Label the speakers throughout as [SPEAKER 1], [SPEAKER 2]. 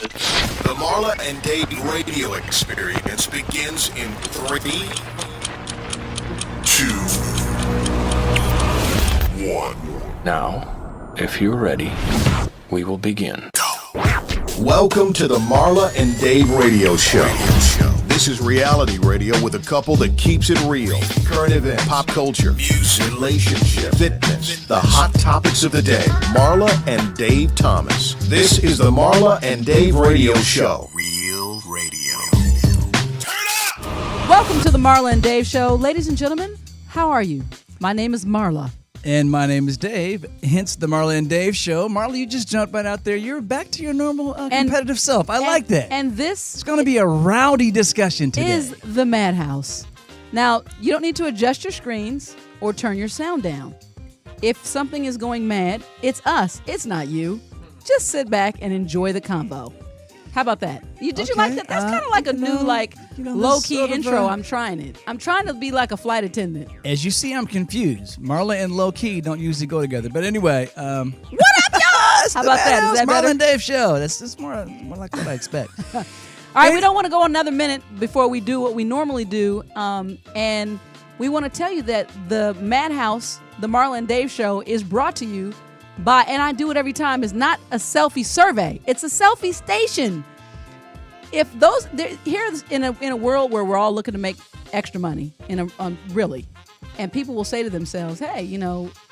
[SPEAKER 1] The Marla and Dave radio experience begins in 3, 2, 1.
[SPEAKER 2] Now, if you're ready, we will begin.
[SPEAKER 1] Welcome to the Marla and Dave radio show. This is reality radio with a couple that keeps it real. Current events, pop culture, music, relationships, fitness, the hot topics of the day. Marla and Dave Thomas. This is the Marla and Dave radio show. Real radio. Turn up!
[SPEAKER 3] Welcome to the Marla and Dave show. Ladies and gentlemen, how are you? My name is Marla.
[SPEAKER 4] And my name is Dave, hence the Marla and Dave show. Marla, you just jumped right out there. You're back to your normal competitive self. I like that.
[SPEAKER 3] And this
[SPEAKER 4] it's going to be a rowdy discussion today.
[SPEAKER 3] Is the Madhouse. Now, you don't need to adjust your screens or turn your sound down. If something is going mad, it's us. It's not you. Just sit back and enjoy the combo. How about that? Did you like that? That's kind of like a new, low-key intro. I'm trying it. I'm trying to be like a flight attendant.
[SPEAKER 4] As you see, I'm confused. Marla and low-key don't usually go together. But anyway,
[SPEAKER 3] what up, y'all? How about that? Is that better?
[SPEAKER 4] Marla and Dave show. That's more like what I expect.
[SPEAKER 3] All right, we don't want to go another minute before we do what we normally do. And we want to tell you that the Madhouse, the Marla and Dave show, is brought to you by, and I do it every time, is not a selfie survey. It's a selfie station. If those here in a world where we're all looking to make extra money, really, and people will say to themselves, "Hey,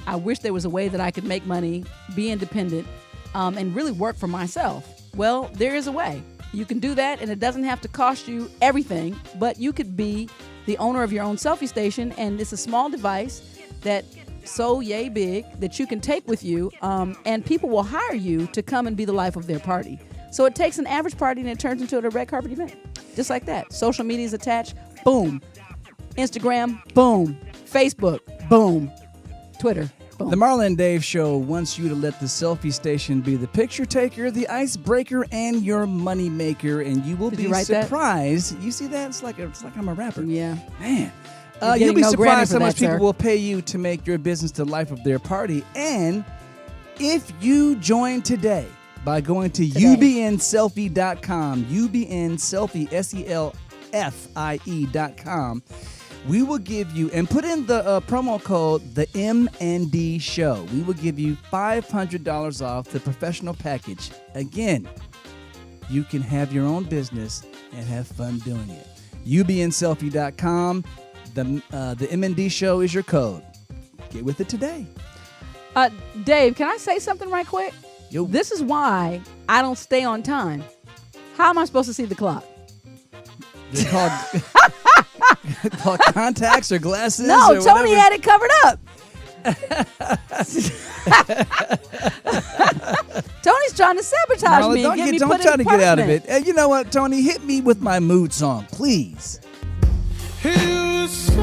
[SPEAKER 3] I wish there was a way that I could make money, be independent, and really work for myself." Well, there is a way. You can do that, and it doesn't have to cost you everything. But you could be the owner of your own selfie station, and it's a small device that so yay big that you can take with you, and people will hire you to come and be the life of their party. So it takes an average party and it turns into a red carpet event, just like that. Social media is attached, boom. Instagram, boom. Facebook, boom. Twitter, boom.
[SPEAKER 4] The Marla and Dave show wants you to let the selfie station be the picture taker, the icebreaker, and your money maker, and you will be surprised. You see that? It's like I'm a rapper.
[SPEAKER 3] Yeah,
[SPEAKER 4] man. You'll be surprised how much people will pay you to make your business the life of their party. And if you join today by going to ubnselfie.com, ubnselfie.com, we will give you, and put in the promo code, the MND show. We will give you $500 off the professional package. Again, you can have your own business and have fun doing it. ubnselfie.com. The MND show is your code. Get with it today.
[SPEAKER 3] Dave, can I say something right quick?
[SPEAKER 4] Yo.
[SPEAKER 3] This is why I don't stay on time. How am I supposed to see the clock?
[SPEAKER 4] They're called contacts or glasses.
[SPEAKER 3] No,
[SPEAKER 4] or
[SPEAKER 3] Tony had it covered up. Tony's trying to sabotage me and get me put in
[SPEAKER 4] Don't try to get out of it.
[SPEAKER 3] punishment.
[SPEAKER 4] You know what, Tony? Hit me with my mood song, please.
[SPEAKER 5] You say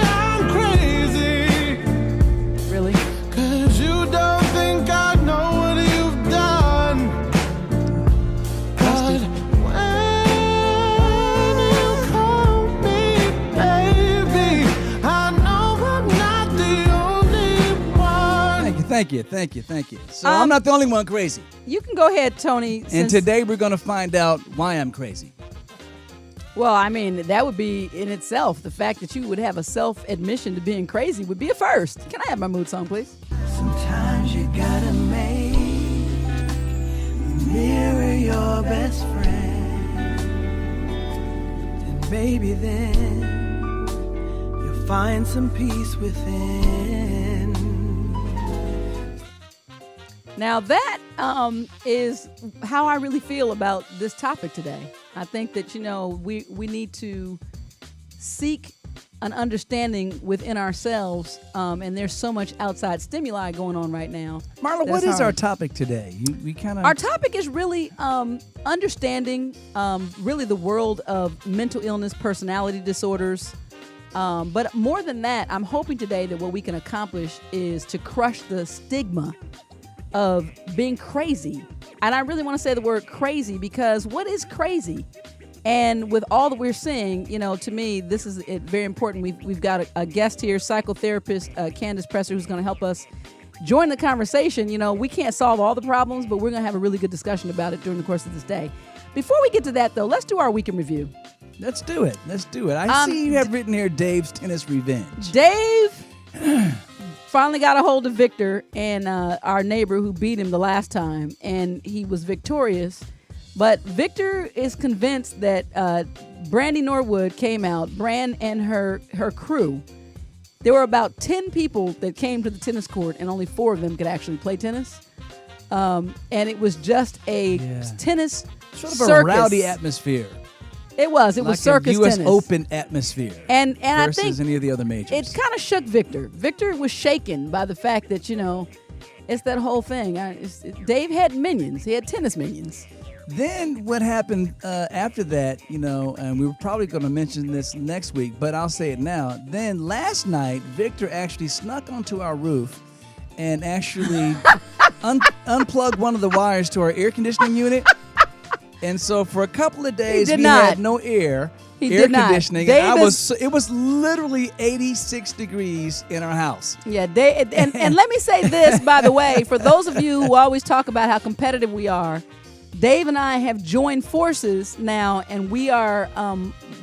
[SPEAKER 5] I'm crazy,
[SPEAKER 3] Really?
[SPEAKER 5] 'cause you don't think I know what you've done. But when you call me baby, I know I'm not the only one.
[SPEAKER 4] Thank you. So I'm not the only one crazy.
[SPEAKER 3] You can go ahead, Tony.
[SPEAKER 4] And today we're going to find out why I'm crazy.
[SPEAKER 3] Well, I mean, that would be in itself. The fact that you would have a self-admission to being crazy would be a first. Can I have my mood song, please?
[SPEAKER 6] Sometimes you gotta mirror your best friend, and maybe then you'll find some peace within.
[SPEAKER 3] Now that is how I really feel about this topic today. I think that, we need to seek an understanding within ourselves, and there's so much outside stimuli going on right now.
[SPEAKER 4] Marla, what is our topic today?
[SPEAKER 3] Our topic is really understanding really the world of mental illness, personality disorders. But more than that, I'm hoping today that what we can accomplish is to crush the stigma of being crazy. And I really want to say the word crazy because what is crazy? And with all that we're seeing, to me, this is very important. We've got a guest here, psychotherapist Candace Presser, who's going to help us join the conversation. We can't solve all the problems, but we're going to have a really good discussion about it during the course of this day. Before we get to that, though, let's do our weekend review.
[SPEAKER 4] Let's do it. I see you have written here Dave's tennis revenge.
[SPEAKER 3] Dave finally got a hold of Victor and our neighbor who beat him the last time, and he was victorious. But Victor is convinced that Brandy Norwood came out, Bran and her crew. There were about 10 people that came to the tennis court, and only 4 of them could actually play tennis. And it was just a tennis
[SPEAKER 4] sort of
[SPEAKER 3] circus.
[SPEAKER 4] A rowdy atmosphere.
[SPEAKER 3] It was
[SPEAKER 4] like
[SPEAKER 3] circus
[SPEAKER 4] a US
[SPEAKER 3] tennis.
[SPEAKER 4] Open atmosphere.
[SPEAKER 3] And I
[SPEAKER 4] versus
[SPEAKER 3] think
[SPEAKER 4] any of the other majors.
[SPEAKER 3] it kind of shook Victor. Victor was shaken by the fact that, it's that whole thing. Dave had minions. He had tennis minions.
[SPEAKER 4] Then what happened after that, and we were probably going to mention this next week, but I'll say it now. Then last night, Victor actually snuck onto our roof and actually unplugged one of the wires to our air conditioning unit. And so for a couple of days, we had no air conditioning. It was literally 86 degrees in our house.
[SPEAKER 3] Yeah, and let me say this, by the way, for those of you who always talk about how competitive we are, Dave and I have joined forces now, and we are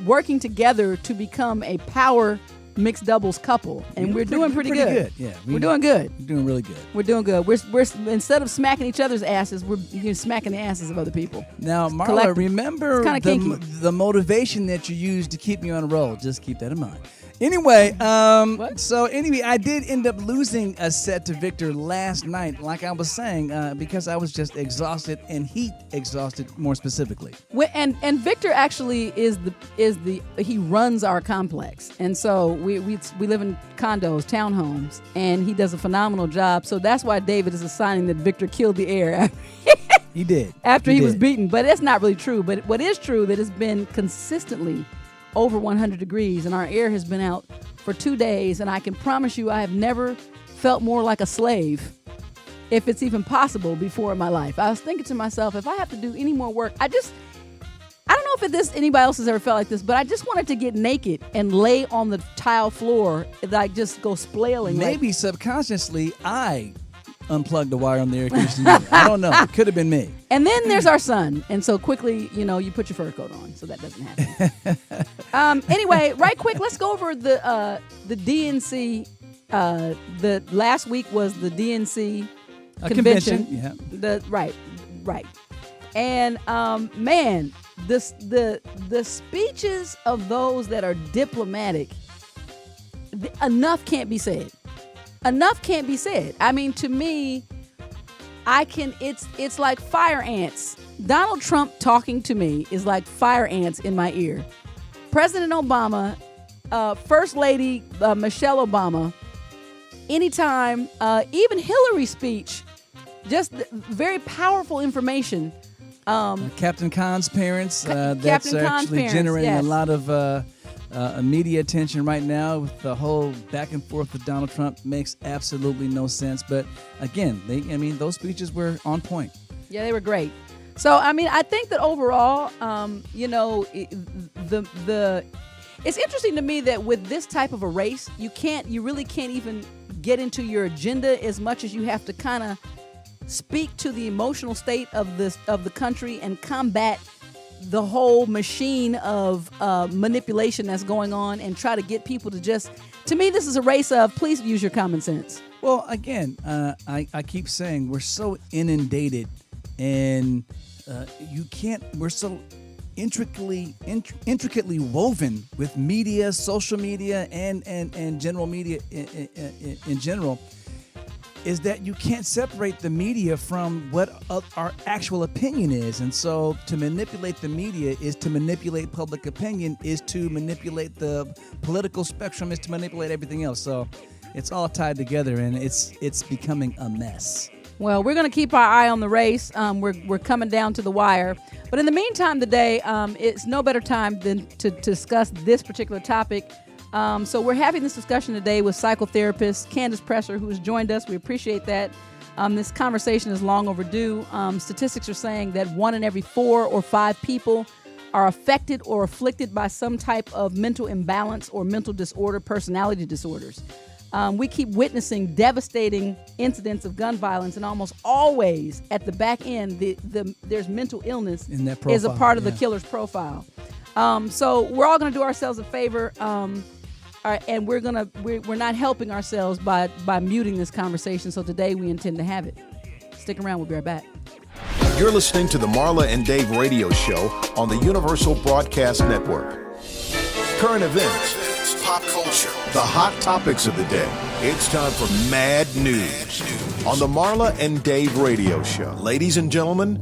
[SPEAKER 3] working together to become a power mixed doubles couple, and we're doing pretty good.
[SPEAKER 4] Yeah,
[SPEAKER 3] we're doing good.
[SPEAKER 4] We're doing really good.
[SPEAKER 3] We're doing good. We're instead of smacking each other's asses, we're smacking the asses of other people.
[SPEAKER 4] Now, Marla, remember the motivation that you used to keep me on a roll. Just keep that in mind. Anyway, I did end up losing a set to Victor last night, like I was saying, because I was just exhausted and heat exhausted more specifically.
[SPEAKER 3] And Victor actually he runs our complex, and so we live in condos, townhomes, and he does a phenomenal job. So that's why David is assigning that Victor killed the air.
[SPEAKER 4] He did
[SPEAKER 3] after he was beaten, but that's not really true. But what is true that it's been consistently over 100 degrees, and our air has been out for 2 days, and I can promise you I have never felt more like a slave, if it's even possible, before in my life. I was thinking to myself, if I have to do any more work, I don't know if anybody else has ever felt like this, but I just wanted to get naked and lay on the tile floor and just go splailing.
[SPEAKER 4] Maybe subconsciously I unplugged the wire on the air conditioning unit. I don't know. It could have been me.
[SPEAKER 3] And then there's our son. And so quickly, you put your fur coat on, so that doesn't happen. Anyway, right quick, let's go over the DNC. The last week was the DNC convention.
[SPEAKER 4] Yeah.
[SPEAKER 3] Right. And man, the speeches of those that are diplomatic, enough can't be said. Enough can't be said. I mean, to me, it's like fire ants. Donald Trump talking to me is like fire ants in my ear. President Obama, First Lady Michelle Obama, anytime, even Hillary's speech, just very powerful information.
[SPEAKER 4] Captain Khan's parents, that's
[SPEAKER 3] Captain Khan's
[SPEAKER 4] actually
[SPEAKER 3] parents,
[SPEAKER 4] generating
[SPEAKER 3] yes.
[SPEAKER 4] a lot of media attention right now with the whole back and forth with Donald Trump. Makes absolutely no sense. But again, those speeches were on point.
[SPEAKER 3] Yeah, they were great. So, I think that overall, it's interesting to me that with this type of a race, you really can't even get into your agenda as much as you have to kind of speak to the emotional state of the country and combat the whole machine of manipulation that's going on, and try to get people to me, this is a race of please use your common sense.
[SPEAKER 4] Well, again, I keep saying we're so inundated, and we're so intricately woven with media, social media, and general media in general, is that you can't separate the media from what our actual opinion is. And so to manipulate the media is to manipulate public opinion, is to manipulate the political spectrum, is to manipulate everything else. So it's all tied together, and it's becoming a mess.
[SPEAKER 3] Well, we're going to keep our eye on the race. We're coming down to the wire. But in the meantime today, it's no better time than to discuss this particular topic. So we're having this discussion today with psychotherapist Candace Presser, who has joined us. We appreciate that. This conversation is long overdue. Statistics are saying that 1 in every 4 or 5 people are affected or afflicted by some type of mental imbalance or mental disorder, personality disorders. We keep witnessing devastating incidents of gun violence, and almost always at the back end, there's mental illness
[SPEAKER 4] in that profile,
[SPEAKER 3] is a part of the killer's profile. So we're all going to do ourselves a favor, and we're not helping ourselves by muting this conversation. So today we intend to have it. Stick around. We'll be right back.
[SPEAKER 1] You're listening to the Marla and Dave radio show on the Universal Broadcast Network. Current events, pop culture, the hot topics of the day. It's time for MaD News on the Marla and Dave radio show. Ladies and gentlemen,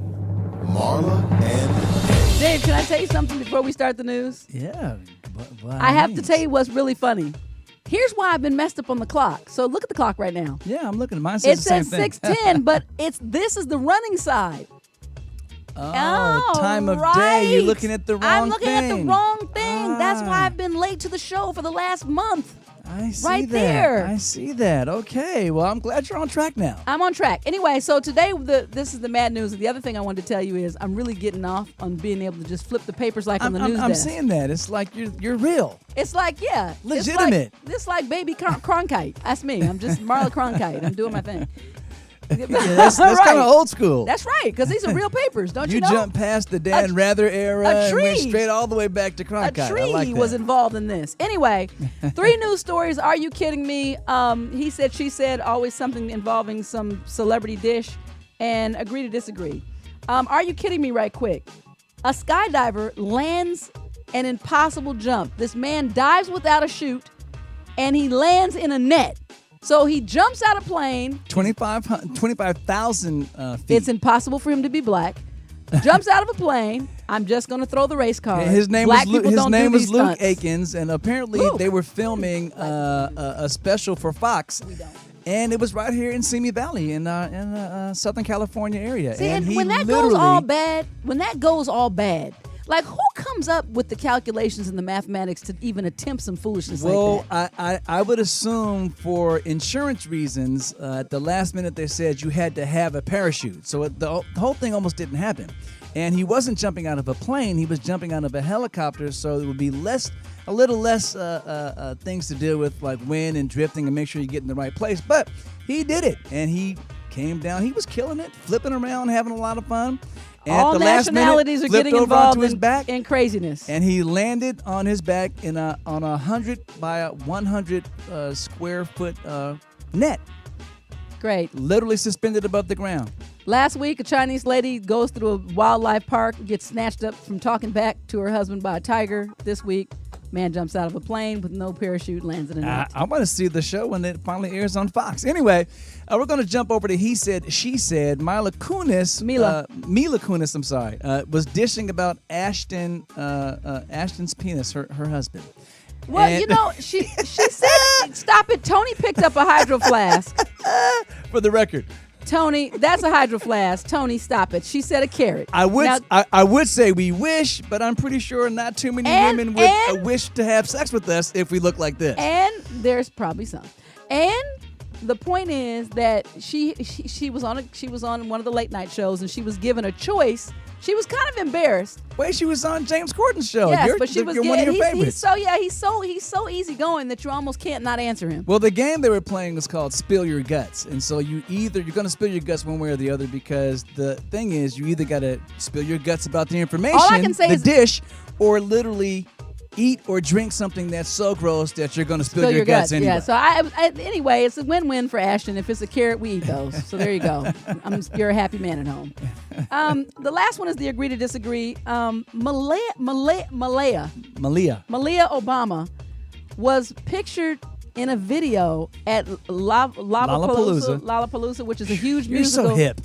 [SPEAKER 1] Marla and Dave.
[SPEAKER 3] Dave, can I tell you something before we start the news?
[SPEAKER 4] Yeah.
[SPEAKER 3] I have to tell you what's really funny. Here's why I've been messed up on the clock. So look at the clock right now.
[SPEAKER 4] Yeah, I'm looking at mine.
[SPEAKER 3] It
[SPEAKER 4] Says the
[SPEAKER 3] says
[SPEAKER 4] same thing.
[SPEAKER 3] 6:10, but this is the running side.
[SPEAKER 4] Oh, time of day. You're looking at the wrong thing.
[SPEAKER 3] I'm looking at the wrong thing. That's why I've been late to the show for the last month.
[SPEAKER 4] I see
[SPEAKER 3] right
[SPEAKER 4] that.
[SPEAKER 3] there.
[SPEAKER 4] I see that. Okay. Well, I'm glad you're on track now.
[SPEAKER 3] I'm on track. Anyway, so today this is the MaD News. And the other thing I wanted to tell you is I'm really getting off on being able to just flip the papers like on the news desk.
[SPEAKER 4] I'm seeing that. It's like you're real.
[SPEAKER 3] It's like, yeah.
[SPEAKER 4] Legitimate.
[SPEAKER 3] It's like baby Cronkite. That's me. I'm just Marla Cronkite. I'm doing my thing.
[SPEAKER 4] Yeah, that's
[SPEAKER 3] right.
[SPEAKER 4] kind of old school.
[SPEAKER 3] That's right, because these are real papers, don't you know?
[SPEAKER 4] You jumped past the Dan Rather era and went straight all the way back to Cronkite.
[SPEAKER 3] A tree was involved in this. Anyway, 3 news stories. Are you kidding me? He said, she said, always something involving some celebrity dish, and agree to disagree. Are you kidding me right quick? A skydiver lands an impossible jump. This man dives without a chute, and he lands in a net. So he jumps out of plane.
[SPEAKER 4] 25,000 feet.
[SPEAKER 3] It's impossible for him to be black. Jumps out of a plane. I'm just going to throw the race card.
[SPEAKER 4] His name
[SPEAKER 3] Black
[SPEAKER 4] was
[SPEAKER 3] people don't do these
[SPEAKER 4] Luke
[SPEAKER 3] stunts.
[SPEAKER 4] Akins, and apparently they were filming a special for Fox. And it was right here in Simi Valley in Southern California area.
[SPEAKER 3] See, and
[SPEAKER 4] he
[SPEAKER 3] when that goes all bad, like who comes up with the calculations and the mathematics to even attempt some foolishness like that?
[SPEAKER 4] Well, I would assume for insurance reasons, at the last minute they said you had to have a parachute. So the whole thing almost didn't happen. And he wasn't jumping out of a plane. He was jumping out of a helicopter, so there would be a little less things to deal with, like wind and drifting, and make sure you get in the right place. But he did it, and he came down. He was killing it, flipping around, having a lot of fun. And
[SPEAKER 3] all
[SPEAKER 4] at the
[SPEAKER 3] nationalities
[SPEAKER 4] last minute,
[SPEAKER 3] are getting involved
[SPEAKER 4] in
[SPEAKER 3] craziness.
[SPEAKER 4] And he landed on his back on a 100 by a 100 square foot net.
[SPEAKER 3] Great.
[SPEAKER 4] Literally suspended above the ground.
[SPEAKER 3] Last week, a Chinese lady goes through a wildlife park, gets snatched up from talking back to her husband by a tiger. This week, man jumps out of a plane with no parachute, lands in a net.
[SPEAKER 4] I want to see the show when it finally airs on Fox. Anyway, we're going to jump over to He Said, She Said. Mila Kunis, was dishing about Ashton's penis, her husband.
[SPEAKER 3] Well, she said, stop it. Tony picked up a hydro flask.
[SPEAKER 4] For the record.
[SPEAKER 3] Tony, that's a hydro flask. Tony, stop it. She said a carrot.
[SPEAKER 4] I would say we wish, but I'm pretty sure not too many women would wish to have sex with us if we look like this.
[SPEAKER 3] And there's probably some. And the point is that she was on one of the late night shows, and she was given a choice. She was kind of embarrassed.
[SPEAKER 4] Wait, she was on James Corden's show.
[SPEAKER 3] Yes, but she was
[SPEAKER 4] you're one of your favorites.
[SPEAKER 3] He's so easygoing that you almost can't not answer him.
[SPEAKER 4] Well, the game they were playing was called Spill Your Guts, and so you're going to spill your guts one way or the other, because the thing is, you either got to spill your guts about the information,
[SPEAKER 3] all I can say is
[SPEAKER 4] dish, or literally eat or drink something that's so gross that you're going to spill your guts anyway.
[SPEAKER 3] Yeah, so anyway, it's a win-win for Ashton. If it's a carrot, we eat those. So there you go. You're a happy man at home. The last one is the agree to disagree. Malia Obama was pictured in a video at Lollapalooza, which is a huge musical.
[SPEAKER 4] You're so hip.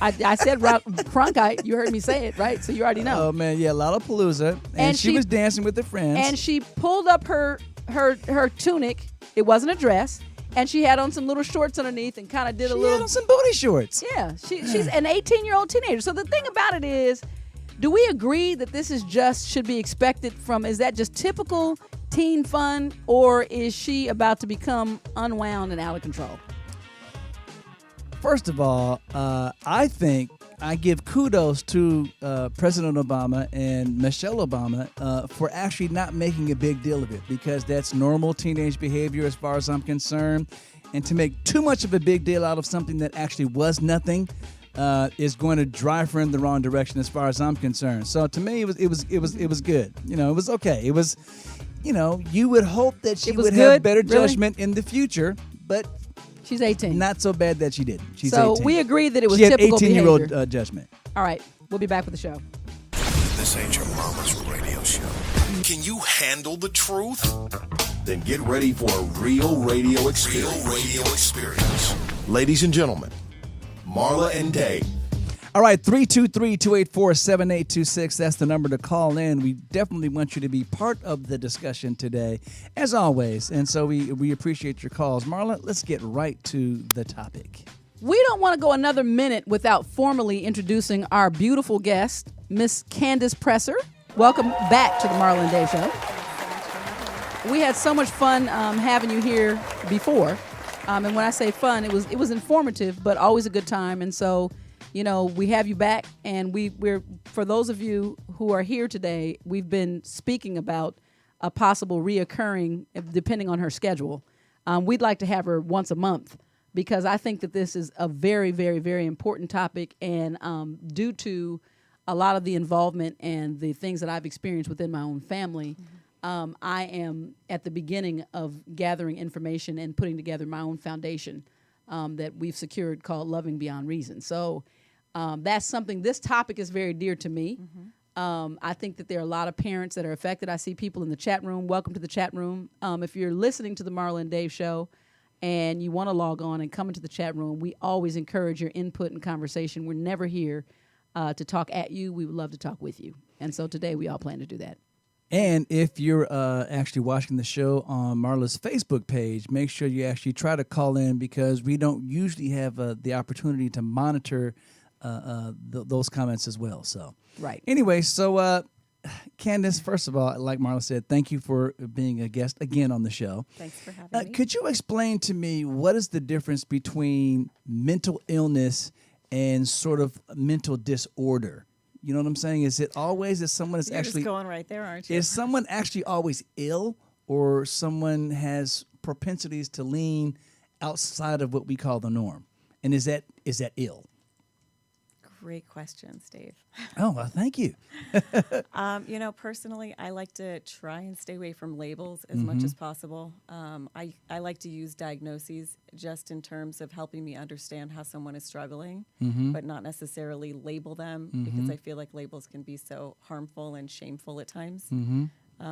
[SPEAKER 3] I said Cronkite. You heard me say it, right? So you already know.
[SPEAKER 4] Oh, man, yeah, Lollapalooza. And she was dancing with her friends.
[SPEAKER 3] And she pulled up her tunic. It wasn't a dress. And she had on some little shorts underneath and kind of did a little...
[SPEAKER 4] She had on some booty shorts.
[SPEAKER 3] Yeah. She's an 18-year-old teenager. So the thing about it is, do we agree that this is should be expected from... Is that just typical teen fun? Or is she about to become unwound and out of control?
[SPEAKER 4] First of all, I think I give kudos to President Obama and Michelle Obama for actually not making a big deal of it, because that's normal teenage behavior as far as I'm concerned. And to make too much of a big deal out of something that actually was nothing is going to drive her in the wrong direction as far as I'm concerned. So to me, it was good. You know, it was okay. It was, you know, you would hope that she would have better judgment in the future, but
[SPEAKER 3] she's 18.
[SPEAKER 4] Not so bad that she didn't. She's
[SPEAKER 3] so
[SPEAKER 4] 18.
[SPEAKER 3] we agree that it was
[SPEAKER 4] she
[SPEAKER 3] typical
[SPEAKER 4] had 18-year-old
[SPEAKER 3] behavior.
[SPEAKER 4] Judgment.
[SPEAKER 3] All right, we'll be back with the show.
[SPEAKER 1] This ain't your mama's radio show. Can you handle the truth? Then get ready for a real radio experience. Ladies and gentlemen, Marla and Dave.
[SPEAKER 4] All right, 323-284-7826. That's the number to call in. We definitely want you to be part of the discussion today, as always. And so we appreciate your calls. Marla, let's get right to the topic.
[SPEAKER 3] We don't want to go another minute without formally introducing our beautiful guest, Miss Candace Presser. Welcome back to the Marla and Dave Show. We had so much fun having you here before. And when I say fun, it was informative, but always a good time. And so, you know, we have you back, and we're for those of you who are here today, we've been speaking about a possible reoccurring, depending on her schedule. We'd like to have her once a month, because I think that this is a very, very, very important topic, and due to a lot of the involvement and the things that I've experienced within my own family, I am at the beginning of gathering information and putting together my own foundation that we've secured called Loving Beyond Reason. So that's something, this topic is very dear to me. I think that there are a lot of parents that are affected. I see people in the chat room. Welcome to the chat room. If you're listening to the Marla and Dave Show and you want to log on and come into the chat room, we always encourage your input and conversation. We're never here to talk at you. We would love to talk with you. And so today we all plan to do that.
[SPEAKER 4] And if you're actually watching the show on Marla's Facebook page, make sure you actually try to call in, because we don't usually have the opportunity to monitor those comments as well. So,
[SPEAKER 3] right.
[SPEAKER 4] Anyway, so Candace, first of all, like Marla said, thank you for being a guest again on the show.
[SPEAKER 7] Thanks for having me.
[SPEAKER 4] Could you explain to me what is the difference between mental illness and sort of mental disorder? You know what I'm saying? Is it always that someone is
[SPEAKER 7] You're
[SPEAKER 4] actually
[SPEAKER 7] just going right there, aren't you?
[SPEAKER 4] Is someone actually always ill, or someone has propensities to lean outside of what we call the norm? And is that ill?
[SPEAKER 7] Great questions, Dave.
[SPEAKER 4] Oh, well, thank you.
[SPEAKER 7] You know, personally, I like to try and stay away from labels as much as possible. I like to use diagnoses just in terms of helping me understand how someone is struggling, but not necessarily label them, because I feel like labels can be so harmful and shameful at times.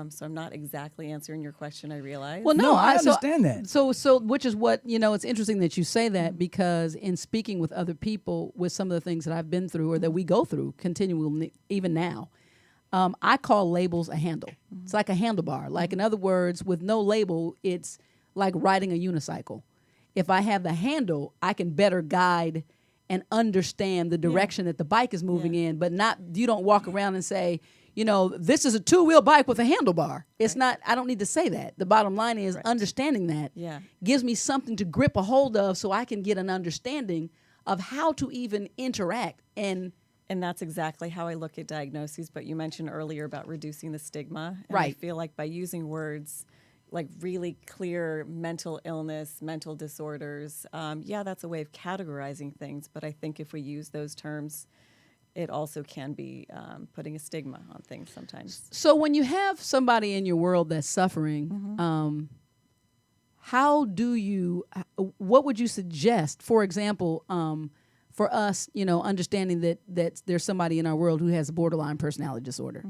[SPEAKER 7] So I'm not exactly answering your question, I realize.
[SPEAKER 3] Well,
[SPEAKER 4] No, I understand that.
[SPEAKER 3] So which is what, you know, it's interesting that you say that, because in speaking with other people with some of the things that I've been through or that we go through continually, even now, I call labels a handle. It's like a handlebar. Like, in other words, with no label, it's like riding a unicycle. If I have the handle, I can better guide and understand the direction that the bike is moving in, but you don't walk around and say, you know, this is a two-wheel bike with a handlebar. It's not, I don't need to say that. The bottom line is understanding that gives me something to grip a hold of, so I can get an understanding of how to even interact. And
[SPEAKER 7] that's exactly how I look at diagnoses. But you mentioned earlier about reducing the stigma. And
[SPEAKER 3] Right.
[SPEAKER 7] I feel like by using words like really clear mental illness, mental disorders, that's a way of categorizing things. But I think if we use those terms, it also can be putting a stigma on things sometimes.
[SPEAKER 3] so when you have somebody in your world that's suffering, what would you suggest? For example, for us, you know, understanding that there's somebody in our world who has a borderline personality disorder.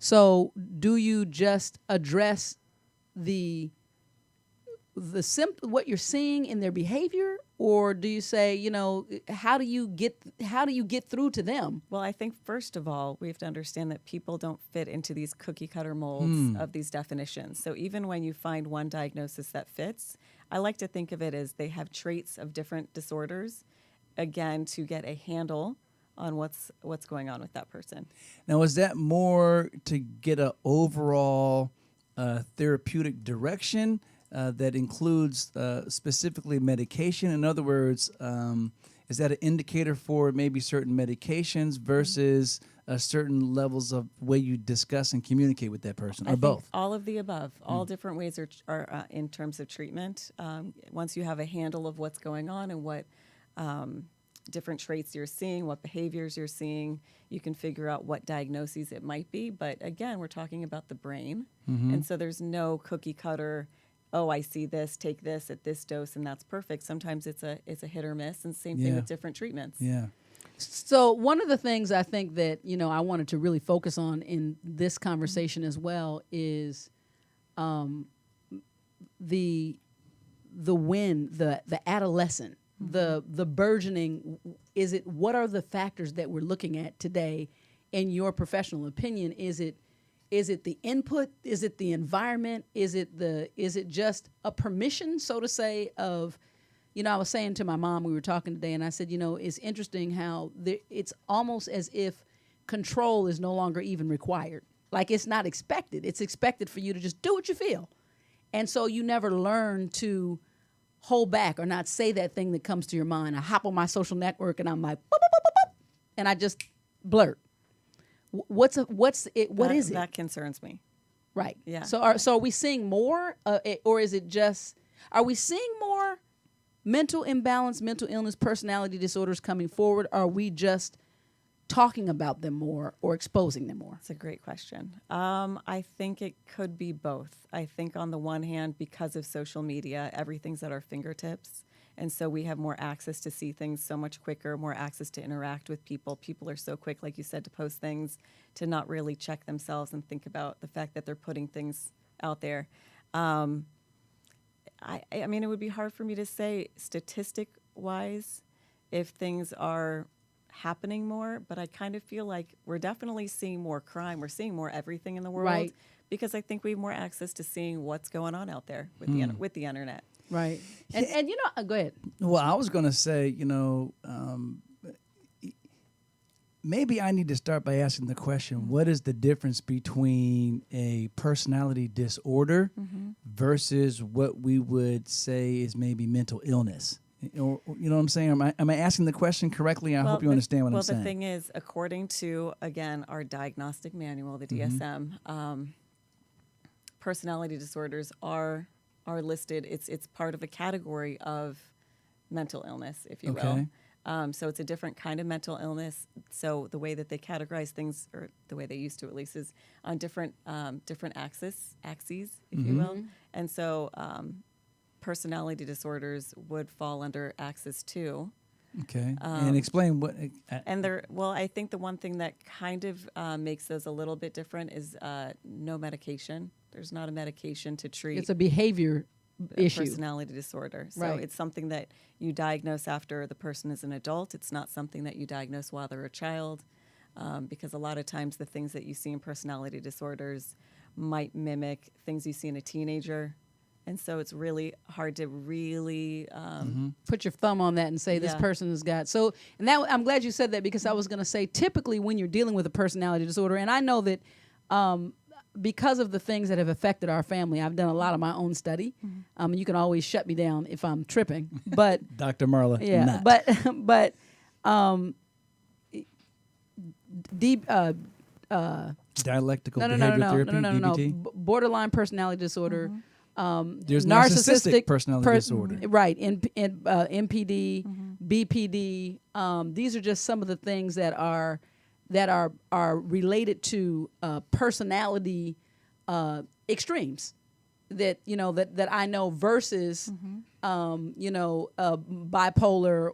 [SPEAKER 3] So do you just address what you're seeing in their behavior, or do you say, you know, how do you get through to them?
[SPEAKER 7] Well, I think first of all, we have to understand that people don't fit into these cookie cutter molds of these definitions. So even when you find one diagnosis that fits, I like to think of it as they have traits of different disorders, again, to get a handle on what's going on with that person.
[SPEAKER 4] Now, is that more to get an overall therapeutic direction that includes specifically medication? In other words, is that an indicator for maybe certain medications versus certain levels of way you discuss and communicate with that person, or
[SPEAKER 7] I think
[SPEAKER 4] both?
[SPEAKER 7] all of the above. All different ways are in terms of treatment. Once you have a handle of what's going on and what different traits you're seeing, what behaviors you're seeing, you can figure out what diagnoses it might be. But again, we're talking about the brain. And so there's no cookie cutter, oh, I see this, take this at this dose, and that's perfect. Sometimes it's a hit or miss, and same thing with different treatments.
[SPEAKER 4] Yeah.
[SPEAKER 3] So one of the things I think that, I wanted to really focus on in this conversation as well is the adolescent, the burgeoning. What are the factors that we're looking at today? In your professional opinion, is it the input? Is it the environment? Is it just a permission, so to say, of, I was saying to my mom, we were talking today, and I said, it's interesting how it's almost as if control is no longer even required. Like, it's not expected. It's expected for you to just do what you feel. And so you never learn to hold back or not say that thing that comes to your mind. I hop on my social network and I'm like, boop, boop, boop, boop, boop, and I just blurt. What is it?
[SPEAKER 7] That concerns me.
[SPEAKER 3] Right.
[SPEAKER 7] Yeah.
[SPEAKER 3] So are we seeing more, or is it just, are we seeing more mental imbalance, mental illness, personality disorders coming forward? Or are we just talking about them more or exposing them more?
[SPEAKER 7] That's a great question. I think it could be both. I think on the one hand, because of social media, everything's at our fingertips. And so we have more access to see things so much quicker, more access to interact with people. People are so quick, like you said, to post things, to not really check themselves and think about the fact that they're putting things out there. I mean, it would be hard for me to say statistic-wise if things are happening more, but I kind of feel like we're definitely seeing more crime. We're seeing more everything in the world,
[SPEAKER 3] right,
[SPEAKER 7] because I think we have more access to seeing what's going on out there with the internet.
[SPEAKER 3] Right. And go ahead.
[SPEAKER 4] Well, I was going to say, maybe I need to start by asking the question, what is the difference between a personality disorder versus what we would say is maybe mental illness? Or, you know what I'm saying? Am I asking the question correctly? I hope you understand what I'm saying.
[SPEAKER 7] Well, the thing is, according to, again, our diagnostic manual, the DSM, personality disorders are listed. It's part of a category of mental illness, if you will. So it's a different kind of mental illness. So the way that they categorize things, or the way they used to at least, is on different axes, if you will. And so personality disorders would fall under axis 2.
[SPEAKER 4] Okay. And explain what.
[SPEAKER 7] I think the one thing that kind of makes those a little bit different is no medication. There's not a medication to treat.
[SPEAKER 3] It's a behavior issue.
[SPEAKER 7] Personality disorder. So it's something that you diagnose after the person is an adult. It's not something that you diagnose while they're a child, because a lot of times the things that you see in personality disorders might mimic things you see in a teenager. And so it's really hard to really
[SPEAKER 3] put your thumb on that and say this person has got. So, and that, I'm glad you said that, because I was going to say, typically when you're dealing with a personality disorder, and I know that because of the things that have affected our family, I've done a lot of my own study. You can always shut me down if I'm tripping, but
[SPEAKER 4] Dr. Marla,
[SPEAKER 3] yeah,
[SPEAKER 4] not.
[SPEAKER 3] but
[SPEAKER 4] dialectical behavior therapy, DBT?
[SPEAKER 3] Borderline personality disorder.
[SPEAKER 4] There's narcissistic personality disorder,
[SPEAKER 3] right? In MPD, BPD. These are just some of the things that are related to personality extremes that I know versus bipolar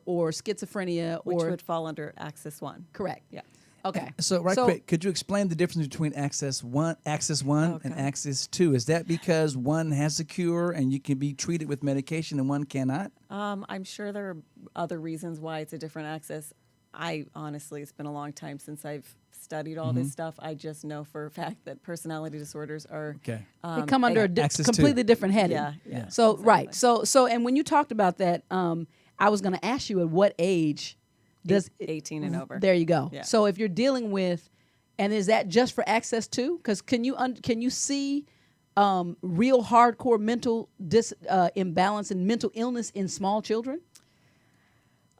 [SPEAKER 3] or schizophrenia,
[SPEAKER 7] which would fall under axis 1.
[SPEAKER 3] Correct.
[SPEAKER 7] Yeah.
[SPEAKER 3] Okay.
[SPEAKER 4] So quick, could you explain the difference between axis 1 and axis 2? Is that because one has a cure and you can be treated with medication and one cannot?
[SPEAKER 7] I'm sure there are other reasons why it's a different axis. I honestly, it's been a long time since I've studied all this stuff. I just know for a fact that personality disorders are
[SPEAKER 3] they come under a completely different heading.
[SPEAKER 7] Yeah.
[SPEAKER 3] So
[SPEAKER 7] exactly.
[SPEAKER 3] Right. So and when you talked about that, I was going to ask you, at what age does
[SPEAKER 7] 18 and over?
[SPEAKER 3] There you go.
[SPEAKER 7] Yeah.
[SPEAKER 3] So if you're dealing with, and is that just for access 2? Because can you see real hardcore mental imbalance and mental illness in small children?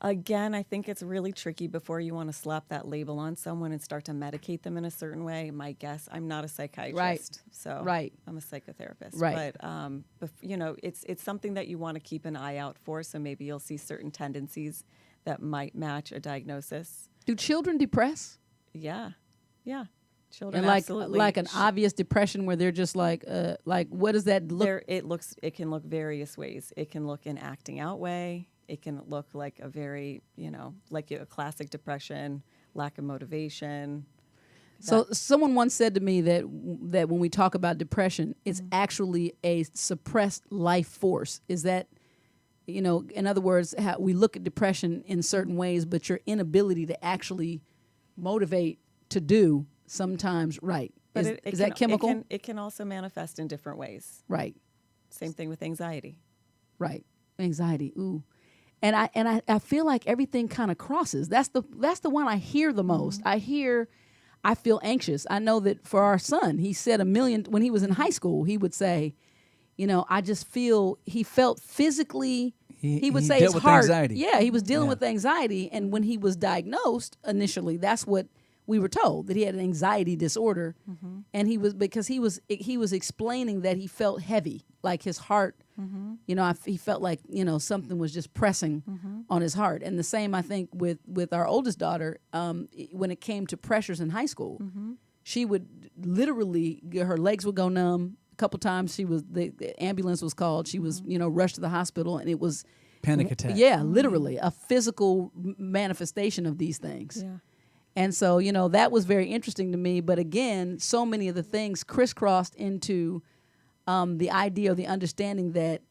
[SPEAKER 7] Again, I think it's really tricky before you want to slap that label on someone and start to medicate them in a certain way. My guess, I'm not a psychiatrist, so I'm a psychotherapist.
[SPEAKER 3] Right.
[SPEAKER 7] But it's something that you want to keep an eye out for. So maybe you'll see certain tendencies that might match a diagnosis.
[SPEAKER 3] Do children depress?
[SPEAKER 7] Yeah. Children
[SPEAKER 3] And
[SPEAKER 7] absolutely.
[SPEAKER 3] like an obvious depression where they're just like what does that look?
[SPEAKER 7] It can look various ways. It can look an acting out way. It can look like a very, like a classic depression, lack of motivation.
[SPEAKER 3] So someone once said to me that when we talk about depression, it's actually a suppressed life force. Is that, in other words, how we look at depression in certain ways, but your inability to actually motivate to do sometimes, right?
[SPEAKER 7] But
[SPEAKER 3] is that chemical?
[SPEAKER 7] It can also manifest in different ways.
[SPEAKER 3] Right.
[SPEAKER 7] Same thing with anxiety.
[SPEAKER 3] Right. Anxiety. Ooh. And I feel like everything kind of crosses. That's the one I hear the most. I feel anxious. I know that for our son, he said when he was in high school, he would say, I just he felt physically, he would say his heart. Anxiety. Yeah, he was dealing with anxiety. And when he was diagnosed initially, that's what we were told, that he had an anxiety disorder. And he was explaining that he felt heavy, like his heart. He felt like, something was just pressing on his heart. And the same, I think, with our oldest daughter, when it came to pressures in high school, she would literally, her legs would go numb. A couple times the ambulance was called. She was, rushed to the hospital, and it was
[SPEAKER 4] panic attack.
[SPEAKER 3] Yeah, literally a physical manifestation of these things. Yeah. And so, that was very interesting to me. But again, so many of the things crisscrossed into the idea or the understanding that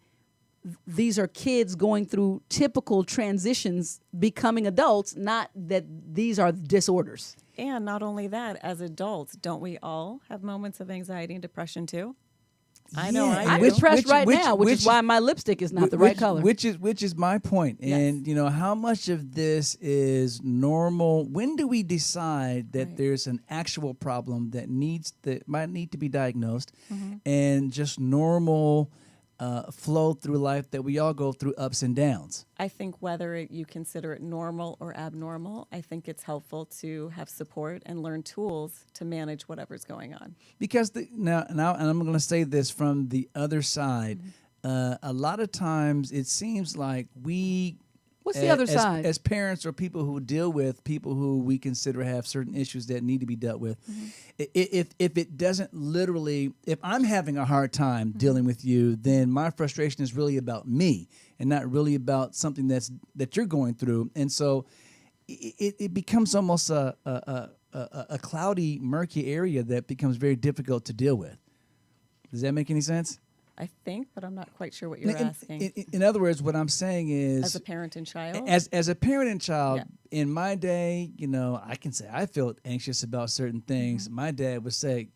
[SPEAKER 3] these are kids going through typical transitions, becoming adults, not that these are disorders.
[SPEAKER 7] And not only that, as adults, don't we all have moments of anxiety and depression too? I know.
[SPEAKER 3] I'm depressed now, which is why my lipstick is not the right color.
[SPEAKER 4] Which is my point.
[SPEAKER 3] Yes.
[SPEAKER 4] And how much of this is normal? When do we decide that there's an actual problem that might need to be diagnosed, and just normal flow through life that we all go through ups and downs?
[SPEAKER 7] I think whether you consider it normal or abnormal, I think it's helpful to have support and learn tools to manage whatever's going on.
[SPEAKER 4] Because now, and I'm going to say this from the other side. A lot of times it seems like
[SPEAKER 3] What's the other side?
[SPEAKER 4] As parents or people who deal with people who we consider have certain issues that need to be dealt with, if it doesn't literally, if I'm having a hard time dealing with you, then my frustration is really about me and not really about something that you're going through. And so it becomes almost a cloudy, murky area that becomes very difficult to deal with. Does that make any sense?
[SPEAKER 7] I think, but I'm not quite sure what you're asking.
[SPEAKER 4] In other words, what I'm saying is,
[SPEAKER 7] as a parent and child,
[SPEAKER 4] as a parent and child, in my day, I can say I felt anxious about certain things. My dad would say,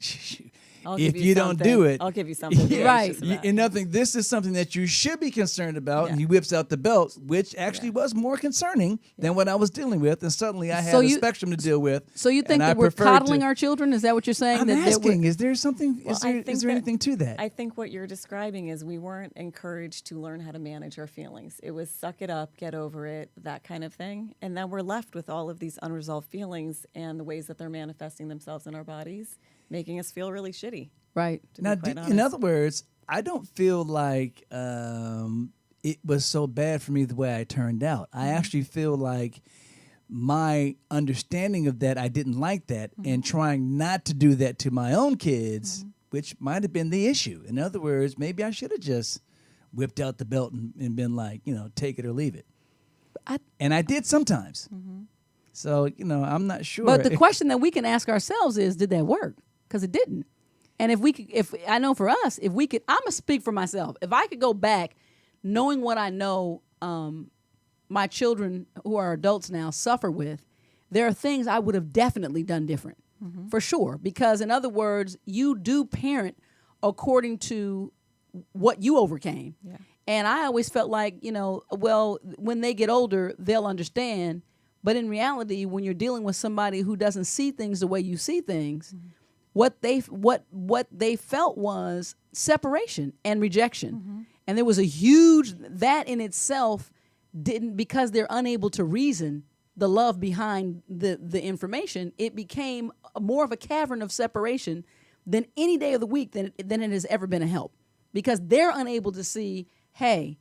[SPEAKER 4] if you don't do it,
[SPEAKER 7] I'll give you something.
[SPEAKER 3] Right.
[SPEAKER 4] And nothing. This is something that you should be concerned about. And he whips out the belt, which actually was more concerning than what I was dealing with. And suddenly I had a spectrum to deal with.
[SPEAKER 3] So you think that we're coddling our children? Is that what you're saying?
[SPEAKER 4] I'm asking, is there something, is there anything to that?
[SPEAKER 7] I think what you're describing is we weren't encouraged to learn how to manage our feelings. It was suck it up, get over it, that kind of thing. And then we're left with all of these unresolved feelings and the ways that they're manifesting themselves in our bodies, making us feel really shitty.
[SPEAKER 3] Right.
[SPEAKER 4] Now, in other words, I don't feel like it was so bad for me the way I turned out. I actually feel like my understanding of that, I didn't like that, and trying not to do that to my own kids, which might have been the issue. In other words, maybe I should have just whipped out the belt and been like, take it or leave it. And I did sometimes. So, I'm not sure.
[SPEAKER 3] But the question that we can ask ourselves is, did that work? Because it didn't. And if I know for us, I'm going to speak for myself. If I could go back knowing what I know my children who are adults now suffer with, there are things I would have definitely done different, for sure. Because in other words, you do parent according to what you overcame. Yeah. And I always felt like, when they get older, they'll understand. But in reality, when you're dealing with somebody who doesn't see things the way you see things, what they felt was separation and rejection. And there was that in itself didn't, because they're unable to reason the love behind the information, it became more of a cavern of separation than any day of the week than it has ever been a help, because they're unable to see, hey,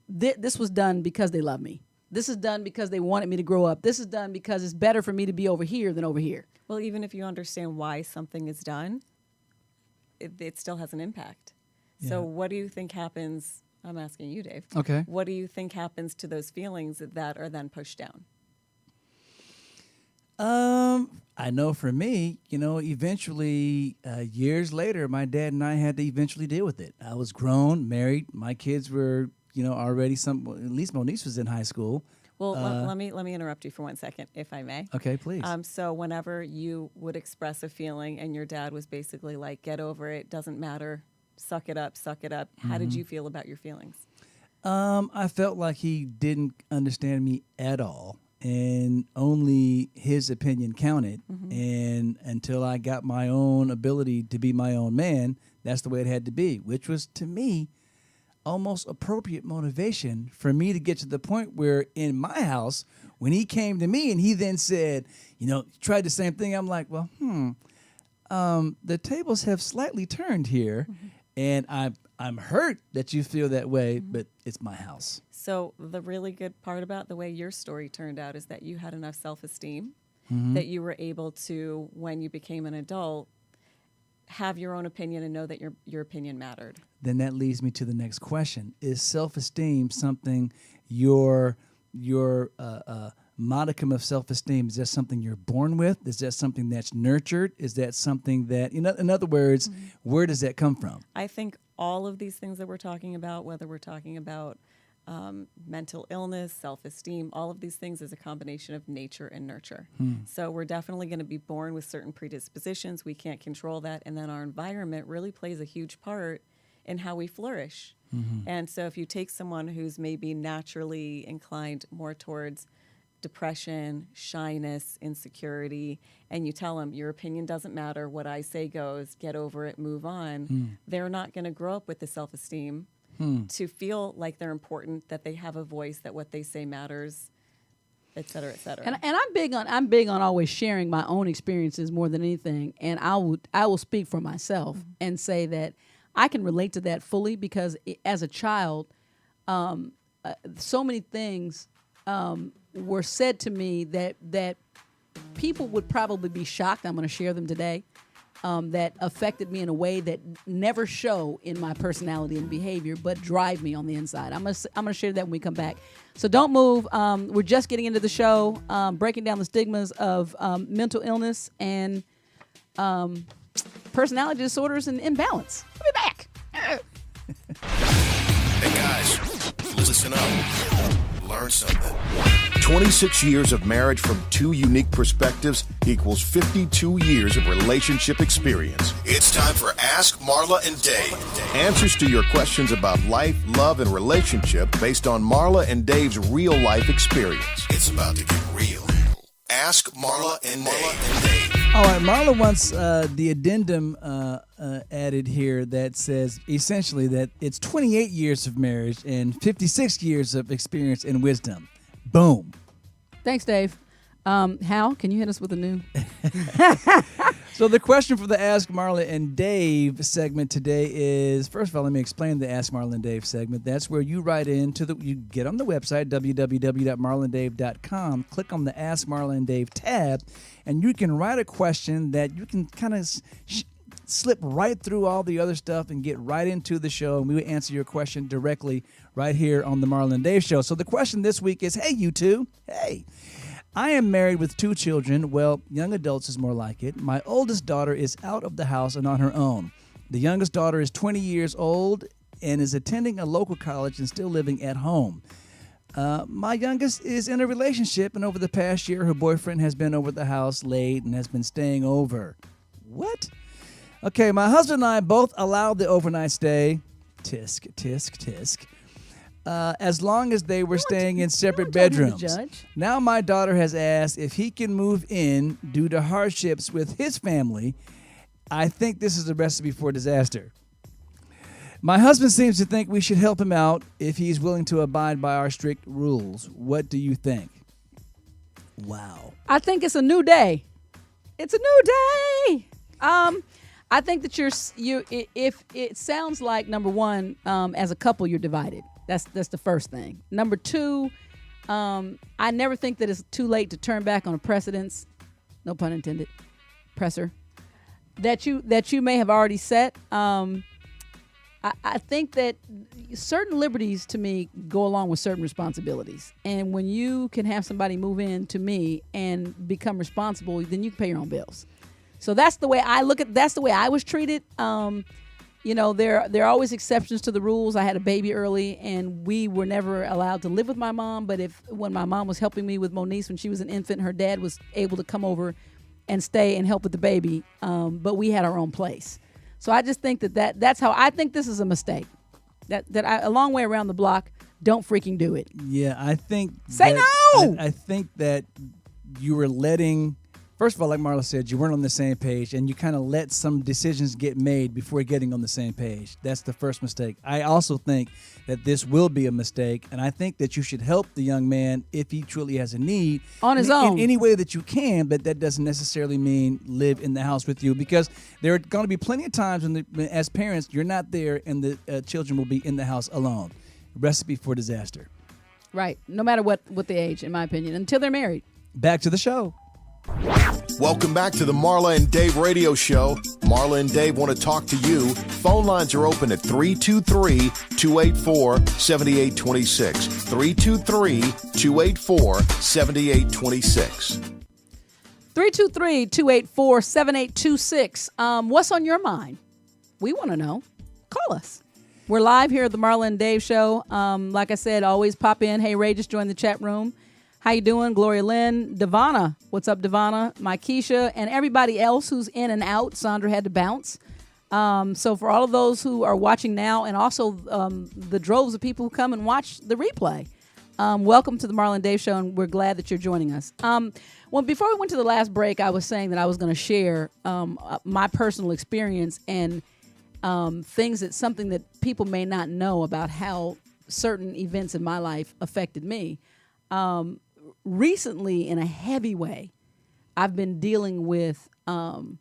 [SPEAKER 3] this was done because they love me. This is done because they wanted me to grow up. This is done because it's better for me to be over here than over here.
[SPEAKER 7] Well, even if you understand why something is done, it still has an impact.
[SPEAKER 4] Yeah.
[SPEAKER 7] So what do you think happens? I'm asking you, Dave.
[SPEAKER 4] Okay.
[SPEAKER 7] What do you think happens to those feelings that are then pushed down?
[SPEAKER 4] I know for me, eventually, years later, my dad and I had to eventually deal with it. I was grown, married. My kids were, already at least Monique was in high school.
[SPEAKER 7] Well, let me interrupt you for 1 second, if I may.
[SPEAKER 4] Okay, please.
[SPEAKER 7] So whenever you would express a feeling and your dad was basically like, get over it, doesn't matter, suck it up. How did you feel about your feelings?
[SPEAKER 4] I felt like he didn't understand me at all, and only his opinion counted. And until I got my own ability to be my own man, that's the way it had to be, which was, to me, almost appropriate motivation for me to get to the point where in my house, when he came to me and he then said, tried the same thing, I'm like, well, the tables have slightly turned here, and I'm hurt that you feel that way, but it's my house.
[SPEAKER 7] So the really good part about the way your story turned out is that you had enough self-esteem that you were able to, when you became an adult, have your own opinion and know that your opinion mattered.
[SPEAKER 4] Then that leads me to the next question. Is self-esteem something your modicum of self-esteem, is that something you're born with? Is that something that's nurtured? Is that something that, in other words, where does that come from?
[SPEAKER 7] I think all of these things that we're talking about, whether we're talking about mental illness, self-esteem, all of these things is a combination of nature and nurture. So we're definitely going to be born with certain predispositions. We can't control that. And then our environment really plays a huge part in how we flourish. And so if you take someone who's maybe naturally inclined more towards depression, shyness, insecurity, and you tell them your opinion doesn't matter, what I say goes, get over it, move on, they're not going to grow up with the self-esteem to feel like they're important, that they have a voice, that what they say matters, et cetera, et cetera.
[SPEAKER 3] And I'm big on always sharing my own experiences more than anything. And I will speak for myself and say that I can relate to that fully, because as a child, so many things were said to me that people would probably be shocked. I'm going to share them today. That affected me in a way that never show in my personality and behavior, but drive me on the inside. I'm gonna share that when we come back. So don't move. We're just getting into the show, breaking down the stigmas of mental illness and personality disorders and imbalance. We'll be back.
[SPEAKER 1] Hey guys, listen up. Learn something. 26 years of marriage from two unique perspectives equals 52 years of relationship experience. It's time for Ask Marla and Dave. Answers to your questions about life, love, and relationship based on Marla and Dave's real life experience. It's about to get real. Ask Marla and Dave.
[SPEAKER 4] All right, Marla wants the addendum added here that says essentially that it's 28 years of marriage and 56 years of experience and wisdom. Boom.
[SPEAKER 3] Thanks, Dave. Hal, can you hit us with a new?
[SPEAKER 4] So the question for the Ask Marla and Dave segment today is, first of all, let me explain the Ask Marla and Dave segment. That's where you write you get on the website, www.marlandave.com, click on the Ask Marla and Dave tab, and you can write a question that you can kind of slip right through all the other stuff and get right into the show, and we will answer your question directly right here on the Marla and Dave Show. So the question this week is, hey, you two, hey. I am married with 2 children. Well, young adults is more like it. My oldest daughter is out of the house and on her own. The youngest daughter is 20 years old and is attending a local college and still living at home. My youngest is in a relationship, and over the past year, her boyfriend has been over the house late and has been staying over. What? Okay, my husband and I both allowed the overnight stay. Tisk, tisk, tisk. As long as they were staying in separate bedrooms. Now my daughter has asked if he can move in due to hardships with his family. I think this is a recipe for disaster. My husband seems to think we should help him out if he's willing to abide by our strict rules. What do you think? Wow.
[SPEAKER 3] I think it's a new day. It's a new day. I think that if it sounds like, number one, as a couple you're divided. That's the first thing. Number two, I never think that it's too late to turn back on a precedence, no pun intended, presser, that you may have already set. I think that certain liberties to me go along with certain responsibilities. And when you can have somebody move in to me and become responsible, then you can pay your own bills. So that's the way I look at. That's the way I was treated. There are always exceptions to the rules. I had a baby early, and we were never allowed to live with my mom. But when my mom was helping me with Moniece when she was an infant, her dad was able to come over and stay and help with the baby. But we had our own place. So I just think that's how I think this is a mistake. A long way around the block. Don't freaking do it.
[SPEAKER 4] Yeah, I think.
[SPEAKER 3] Say no.
[SPEAKER 4] I think that you were letting. First of all, like Marla said, you weren't on the same page, and you kind of let some decisions get made before getting on the same page. That's the first mistake. I also think that this will be a mistake, and I think that you should help the young man if he truly has a need.
[SPEAKER 3] On his own.
[SPEAKER 4] In any way that you can, but that doesn't necessarily mean live in the house with you, because there are going to be plenty of times when, as parents, you're not there, and the children will be in the house alone. Recipe for disaster.
[SPEAKER 3] Right. No matter what the age, in my opinion, until they're married.
[SPEAKER 4] Back to the show.
[SPEAKER 1] Welcome back to the Marla and Dave radio show. Marla and Dave want to talk to you. Phone lines are open at 323-284-7826. 323-284-7826.
[SPEAKER 3] 323-284-7826. What's on your mind? We want to know. Call us. We're live here at the Marla and Dave show. Like I said, always pop in. Hey, Ray, just join the chat room. How you doing? Gloria Lynn, Devana. What's up, Devana? Keisha, and everybody else who's in and out. Sandra had to bounce. So for all of those who are watching now, and also the droves of people who come and watch the replay, welcome to the Marla and Dave show, and we're glad that you're joining us. Well, before we went to the last break, I was saying that I was going to share my personal experience and something that people may not know about how certain events in my life affected me. Recently, in a heavy way, I've been dealing with the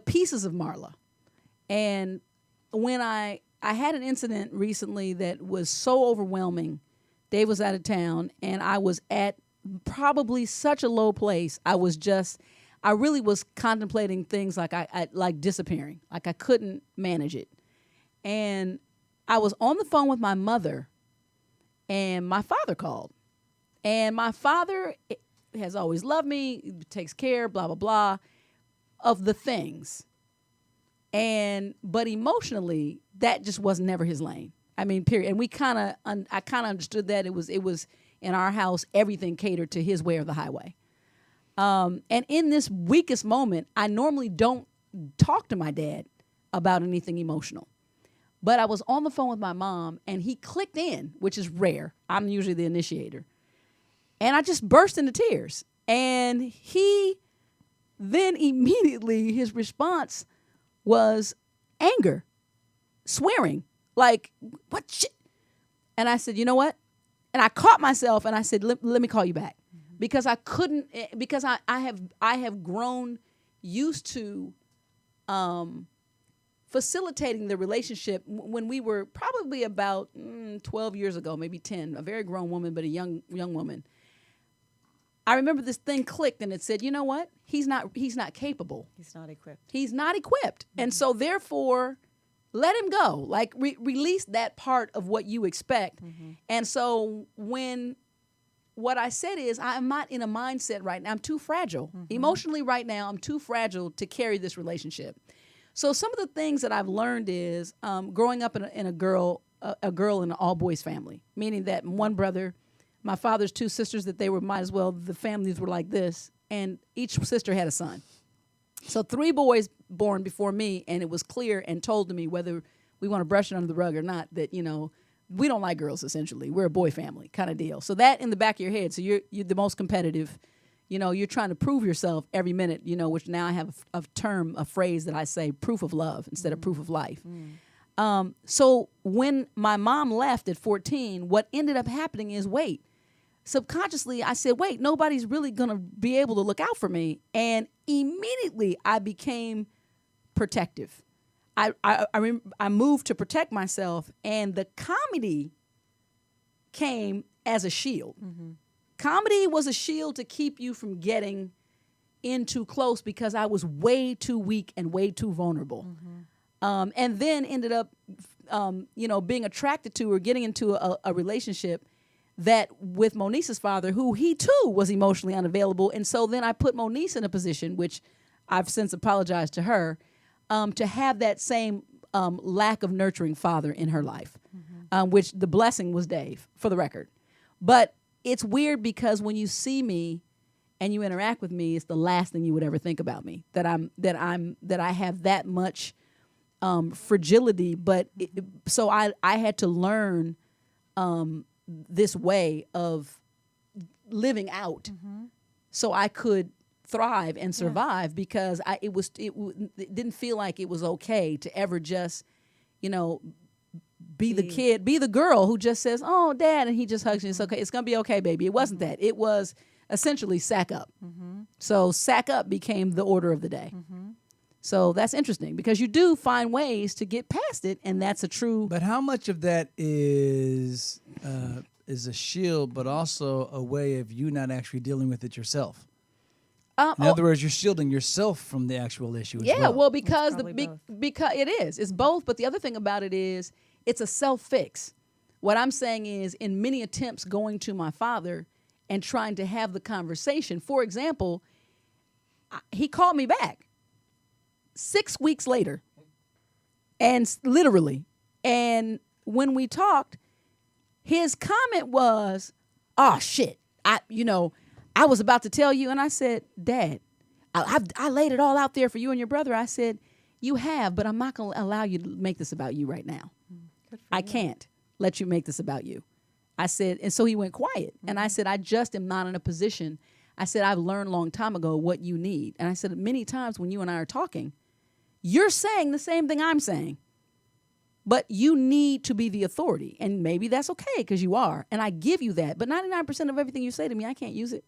[SPEAKER 3] pieces of Marla. And when I had an incident recently that was so overwhelming. Dave was out of town, and I was at probably such a low place. I really was contemplating things like I like disappearing, like I couldn't manage it. And I was on the phone with my mother, and my father called. And my father has always loved me, takes care, blah, blah, blah, of the things. But emotionally, that just was never his lane. I mean, period. And I kind of understood that it was in our house, everything catered to his way or the highway. And in this weakest moment, I normally don't talk to my dad about anything emotional. But I was on the phone with my mom, and he clicked in, which is rare. I'm usually the initiator. And I just burst into tears. And he then immediately, his response was anger, swearing, like, what shit? And I said, you know what? And I caught myself, and I said, let me call you back. Because I couldn't, because I have grown used to facilitating the relationship when we were probably about 12 years ago, maybe 10, a very grown woman, but a young woman. I remember this thing clicked, and it said, you know what? He's not capable.
[SPEAKER 7] He's not equipped.
[SPEAKER 3] He's not equipped. Mm-hmm. And so therefore, let him go. Like release that part of what you expect. Mm-hmm. And so what I said is, I'm not in a mindset right now. I'm too fragile. Mm-hmm. Emotionally right now, I'm too fragile to carry this relationship. So some of the things that I've learned is growing up in a girl in an all-boys family, meaning that one brother, my father's two sisters, that they were the families were like this, and each sister had a son. So 3 boys born before me, and it was clear and told to me, whether we want to brush it under the rug or not, that, you know, we don't like girls, essentially. We're a boy family kind of deal. So that in the back of your head, so you're the most competitive, you're trying to prove yourself every minute, which now I have a phrase that I say, proof of love instead of proof of life. So when my mom left at 14, what ended up happening is, subconsciously I said, nobody's really going to be able to look out for me. And immediately I became protective. I moved to protect myself, and the comedy came as a shield. Comedy was a shield to keep you from getting in too close, because I was way too weak and way too vulnerable. And then ended up, being attracted to or getting into a relationship that with Monisa's father, who he too was emotionally unavailable. And so then I put Monisa in a position, which I've since apologized to her, to have that same lack of nurturing father in her life, which the blessing was Dave, for the record. But it's weird, because when you see me and you interact with me, it's the last thing you would ever think about me, that I have that much fragility. But so I had to learn this way of living out, so I could thrive and survive, because it didn't feel like it was okay to ever just, be the kid, be the girl who just says, "Oh, Dad," and he just hugs you. It's okay. It's gonna be okay, baby. It wasn't that. It was essentially sack up. So sack up became the order of the day. So that's interesting, because you do find ways to get past it, and that's a true.
[SPEAKER 4] But how much of that is a shield, but also a way of you not actually dealing with it yourself? In other words, you're shielding yourself from the actual issue.
[SPEAKER 3] Because because it is. It's both. But the other thing about it is, it's a self-fix. What I'm saying is, in many attempts going to my father and trying to have the conversation, for example, he called me back 6 weeks later, and literally, and when we talked, his comment was, "Oh shit, I was about to tell you." And I said, "Dad, I laid it all out there for you and your brother." I said, "You have, but I'm not going to allow you to make this about you right now. I can't let you make this about you." I said, and so he went quiet. And I said, "I just am not in a position." I said, "I've learned a long time ago what you need." And I said, "Many times when you and I are talking, you're saying the same thing I'm saying, but you need to be the authority. And maybe that's okay, because you are. And I give you that. But 99% of everything you say to me, I can't use it.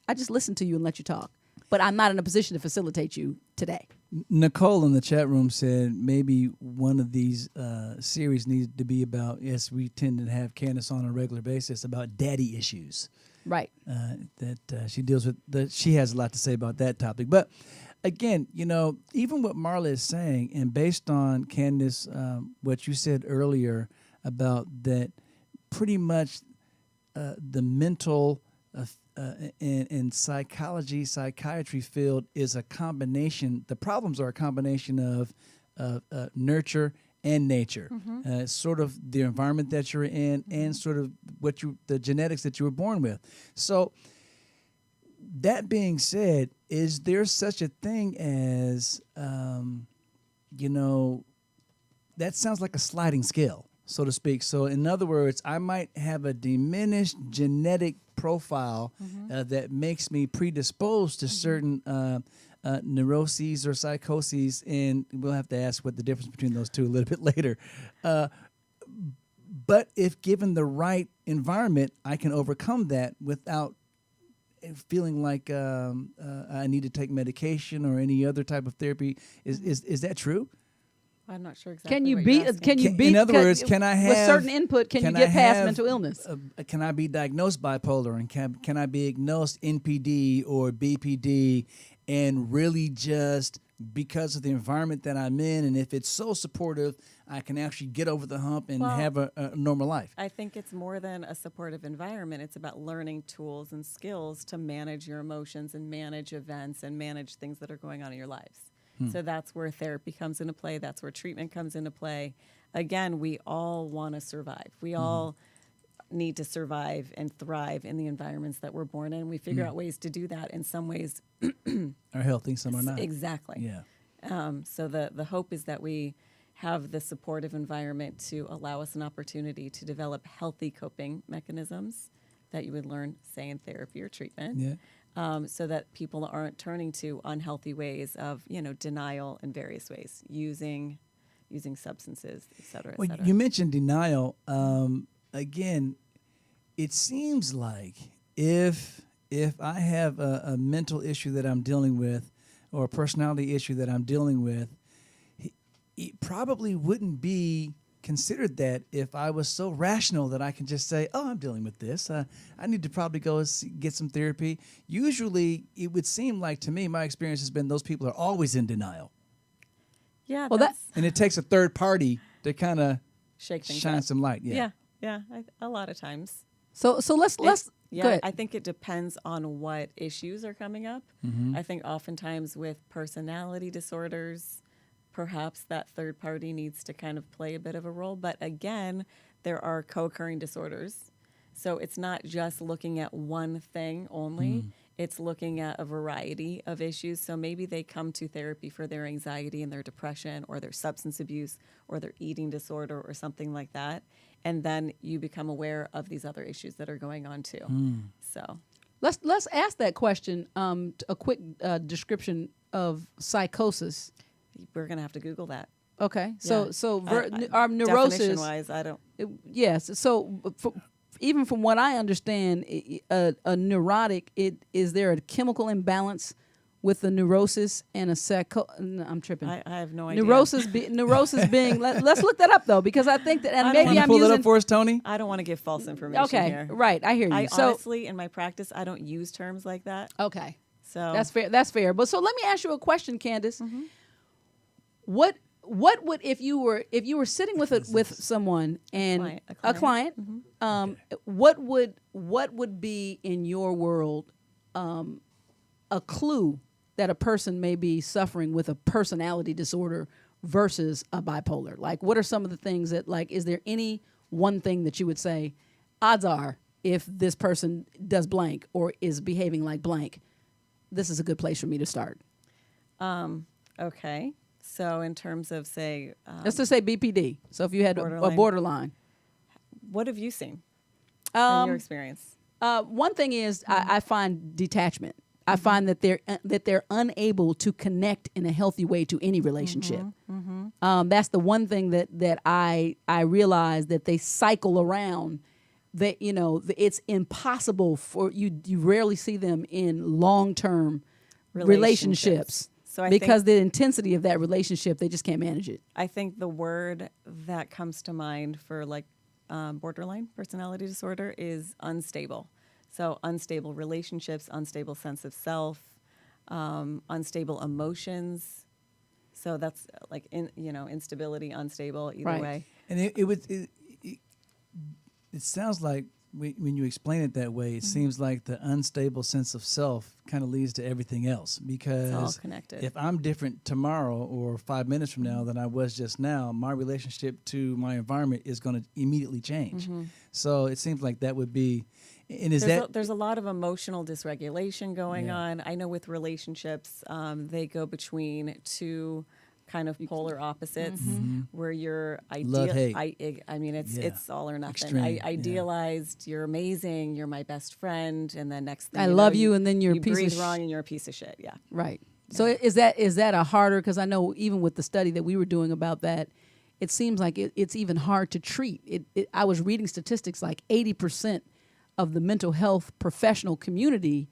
[SPEAKER 3] I just listen to you and let you talk. But I'm not in a position to facilitate you today."
[SPEAKER 4] Nicole in the chat room said maybe one of these series needs to be about, yes, we tend to have Candace on a regular basis, about daddy issues.
[SPEAKER 3] Right.
[SPEAKER 4] That she deals with. She has a lot to say about that topic. But again, even what Marla is saying, and based on Candace, what you said earlier about that, pretty much the mental and psychiatry field is a combination. The problems are a combination of nurture and nature. Sort of the environment that you're in, and sort of the genetics that you were born with. So that being said, is there such a thing as, that sounds like a sliding scale, so to speak. So in other words, I might have a diminished genetic profile that makes me predisposed to certain neuroses or psychoses, and we'll have to ask what the difference between those two a little bit later. But if given the right environment, I can overcome that without feeling like I need to take medication or any other type of therapy. Is that true?
[SPEAKER 7] I'm not sure exactly.
[SPEAKER 3] Can you
[SPEAKER 7] what
[SPEAKER 3] beat?
[SPEAKER 7] you're asking.
[SPEAKER 3] Can you beat?
[SPEAKER 4] In other words, can I have
[SPEAKER 3] with certain input? Can you get past mental illness?
[SPEAKER 4] Can I be diagnosed bipolar, and can I be diagnosed NPD or BPD, and really just because of the environment that I'm in, and if it's so supportive, I can actually get over the hump and have a normal life?
[SPEAKER 7] I think it's more than a supportive environment. It's about learning tools and skills to manage your emotions and manage events and manage things that are going on in your lives. So that's where therapy comes into play. That's where treatment comes into play. Again, we all want to survive. We all need to survive and thrive in the environments that we're born in. We figure out ways to do that. In some ways
[SPEAKER 4] are healthy, some are not.
[SPEAKER 7] Exactly.
[SPEAKER 4] Yeah.
[SPEAKER 7] So the hope is that we have the supportive environment to allow us an opportunity to develop healthy coping mechanisms that you would learn, say, in therapy or treatment.
[SPEAKER 4] Yeah.
[SPEAKER 7] So that people aren't turning to unhealthy ways of, denial in various ways, using substances, et cetera, et
[SPEAKER 4] Well,
[SPEAKER 7] cetera.
[SPEAKER 4] you mentioned denial. Again, it seems like if I have a mental issue that I'm dealing with or a personality issue that I'm dealing with, it probably wouldn't be considered that if I was so rational that I can just say, oh, I'm dealing with this. I need to probably go get some therapy. Usually, it would seem like, to me, my experience has been those people are always in denial.
[SPEAKER 7] Yeah,
[SPEAKER 3] Well,
[SPEAKER 4] And it takes a third party to kind of
[SPEAKER 7] shake things
[SPEAKER 4] shine
[SPEAKER 7] up.
[SPEAKER 4] some light. Yeah.
[SPEAKER 7] Yeah, a lot of times.
[SPEAKER 3] So let's go
[SPEAKER 7] Yeah,
[SPEAKER 3] ahead.
[SPEAKER 7] I think it depends on what issues are coming up. I think oftentimes with personality disorders, perhaps that third party needs to kind of play a bit of a role. But again, there are co-occurring disorders. So it's not just looking at one thing only. It's looking at a variety of issues. So maybe they come to therapy for their anxiety and their depression or their substance abuse or their eating disorder or something like that. And then you become aware of these other issues that are going on too. So
[SPEAKER 3] Let's ask that question. A quick description of psychosis.
[SPEAKER 7] we're going to have to Google that.
[SPEAKER 3] Okay,
[SPEAKER 7] Yeah.
[SPEAKER 3] our neurosis.
[SPEAKER 7] Definition-wise, I don't.
[SPEAKER 3] Yes. So even from what I understand, a neurotic, is there a chemical imbalance with the neurosis and a I'm tripping.
[SPEAKER 7] I have no idea.
[SPEAKER 3] Neurosis being. Let's look that up though, because I think that, and
[SPEAKER 7] I don't
[SPEAKER 3] maybe
[SPEAKER 4] Can you
[SPEAKER 3] I'm
[SPEAKER 4] pull
[SPEAKER 3] using.
[SPEAKER 4] that up for us, Tony?
[SPEAKER 7] I don't want to give false information
[SPEAKER 3] Okay,
[SPEAKER 7] here.
[SPEAKER 3] right. I hear you.
[SPEAKER 7] I
[SPEAKER 3] So
[SPEAKER 7] honestly, in my practice, I don't use terms like that.
[SPEAKER 3] okay,
[SPEAKER 7] So
[SPEAKER 3] that's fair. That's fair. But so let me ask you a question, Candace.
[SPEAKER 7] Mm-hmm.
[SPEAKER 3] What would if you were sitting with someone and
[SPEAKER 7] A client.
[SPEAKER 3] what would be in your world a clue that a person may be suffering with a personality disorder versus a bipolar? Like, what are some of the things that, like, is there any one thing that you would say, odds are, if this person does blank or is behaving like blank, this is a good place for me to start?
[SPEAKER 7] Okay. So in terms of, say,
[SPEAKER 3] Let's just say BPD. So if you had a
[SPEAKER 7] Borderline.
[SPEAKER 3] borderline.
[SPEAKER 7] what have you seen in your experience?
[SPEAKER 3] One thing is I find detachment. I find that they're unable to connect in a healthy way to any relationship. That's the one thing that I realize, that they cycle around. That it's impossible for you. You rarely see them in long-term relationships.
[SPEAKER 7] So
[SPEAKER 3] because the intensity of that relationship, they just can't manage it.
[SPEAKER 7] I think the word that comes to mind for borderline personality disorder is unstable. So unstable relationships, unstable sense of self, unstable emotions. So that's like instability, unstable, either
[SPEAKER 3] Right.
[SPEAKER 7] way.
[SPEAKER 4] And it sounds like when you explain it that way, it seems like the unstable sense of self kind of leads to everything else. Because
[SPEAKER 7] It's all connected.
[SPEAKER 4] if I'm different tomorrow or 5 minutes from now than I was just now, my relationship to my environment is going to immediately change. So it seems like that would be. And
[SPEAKER 7] There's a lot of emotional dysregulation going on. I know with relationships, they go between two kind of polar opposites, where you're
[SPEAKER 4] Love, hate.
[SPEAKER 7] I mean, it's all or nothing.
[SPEAKER 4] Extreme,
[SPEAKER 7] I idealized, you're amazing, you're my best friend, and then next thing
[SPEAKER 3] I
[SPEAKER 7] you
[SPEAKER 3] love
[SPEAKER 7] know,
[SPEAKER 3] you, and then you're a
[SPEAKER 7] you
[SPEAKER 3] piece of
[SPEAKER 7] breathe wrong and you're a piece of shit. Yeah.
[SPEAKER 3] Right. So is that a harder, because I know even with the study that we were doing about that, it seems like it's even hard to treat. I was reading statistics like 80% of the mental health professional community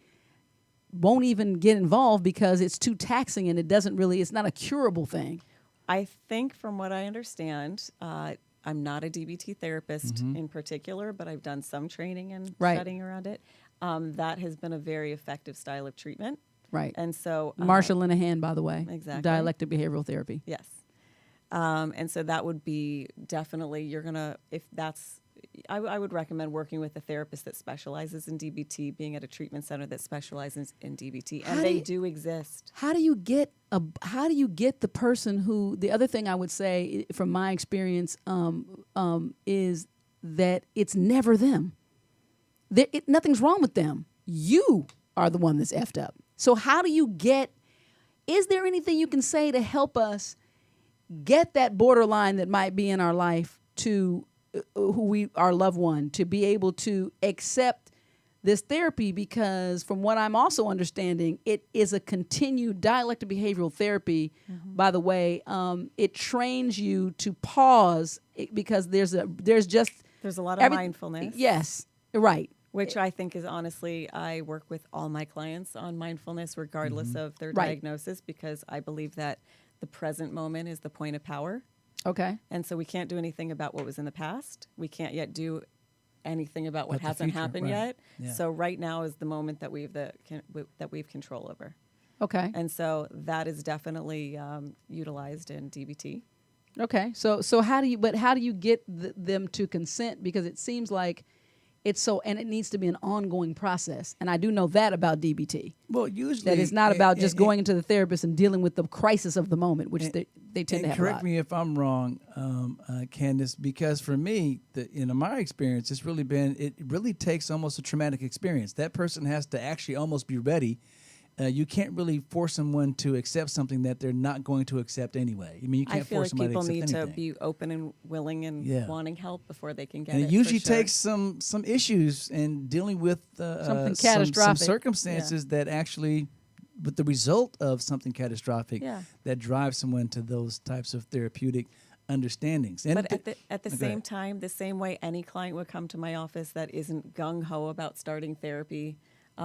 [SPEAKER 3] won't even get involved because it's too taxing, and it's not a curable thing.
[SPEAKER 7] I think from what I understand, I'm not a DBT therapist in particular, but I've done some training and studying around it. That has been a very effective style of treatment.
[SPEAKER 3] Right.
[SPEAKER 7] And so
[SPEAKER 3] Marsha Linehan, by the way.
[SPEAKER 7] Exactly.
[SPEAKER 3] Dialectic behavioral therapy.
[SPEAKER 7] Yes. And so that would be definitely, I would recommend working with a therapist that specializes in DBT, being at a treatment center that specializes in DBT, and they do exist.
[SPEAKER 3] How do you get the person who? The other thing I would say, from my experience, is that it's never them. Nothing's wrong with them. You are the one that's effed up. So how do you get? Is there anything you can say to help us get that borderline that might be in our life to our loved one, to be able to accept this therapy, because from what I'm also understanding, it is a continued dialectic behavioral therapy. By the way, it trains you to pause because there's a
[SPEAKER 7] lot of mindfulness.
[SPEAKER 3] Yes, right.
[SPEAKER 7] Which I think is honestly, I work with all my clients on mindfulness regardless of their diagnosis, because I believe that the present moment is the point of power.
[SPEAKER 3] Okay.
[SPEAKER 7] And so we can't do anything about what was in the past. We can't yet do anything about what hasn't happened yet. Yeah. So right now is the moment that we've control over.
[SPEAKER 3] Okay.
[SPEAKER 7] And so that is definitely utilized in DBT.
[SPEAKER 3] Okay. So how do you get them to consent? Because it seems like and it needs to be an ongoing process. And I do know that about DBT.
[SPEAKER 4] Well, usually
[SPEAKER 3] that it's not about just going into the therapist and dealing with the crisis of the moment, which they tend to have.
[SPEAKER 4] Correct me if I'm wrong, Candace, because for me, in my experience, it really takes almost a traumatic experience. That person has to actually almost be ready. You can't really force someone to accept something that they're not going to accept anyway. I mean, you can't force somebody to accept anything. I feel like people
[SPEAKER 7] need to be open and willing and wanting help before they can get it.
[SPEAKER 4] And it usually takes some issues and dealing with
[SPEAKER 3] something catastrophic,
[SPEAKER 4] some circumstances that actually, with the result of something catastrophic, that drives someone to those types of therapeutic understandings. And
[SPEAKER 7] but at the same time, the same way any client would come to my office that isn't gung-ho about starting therapy,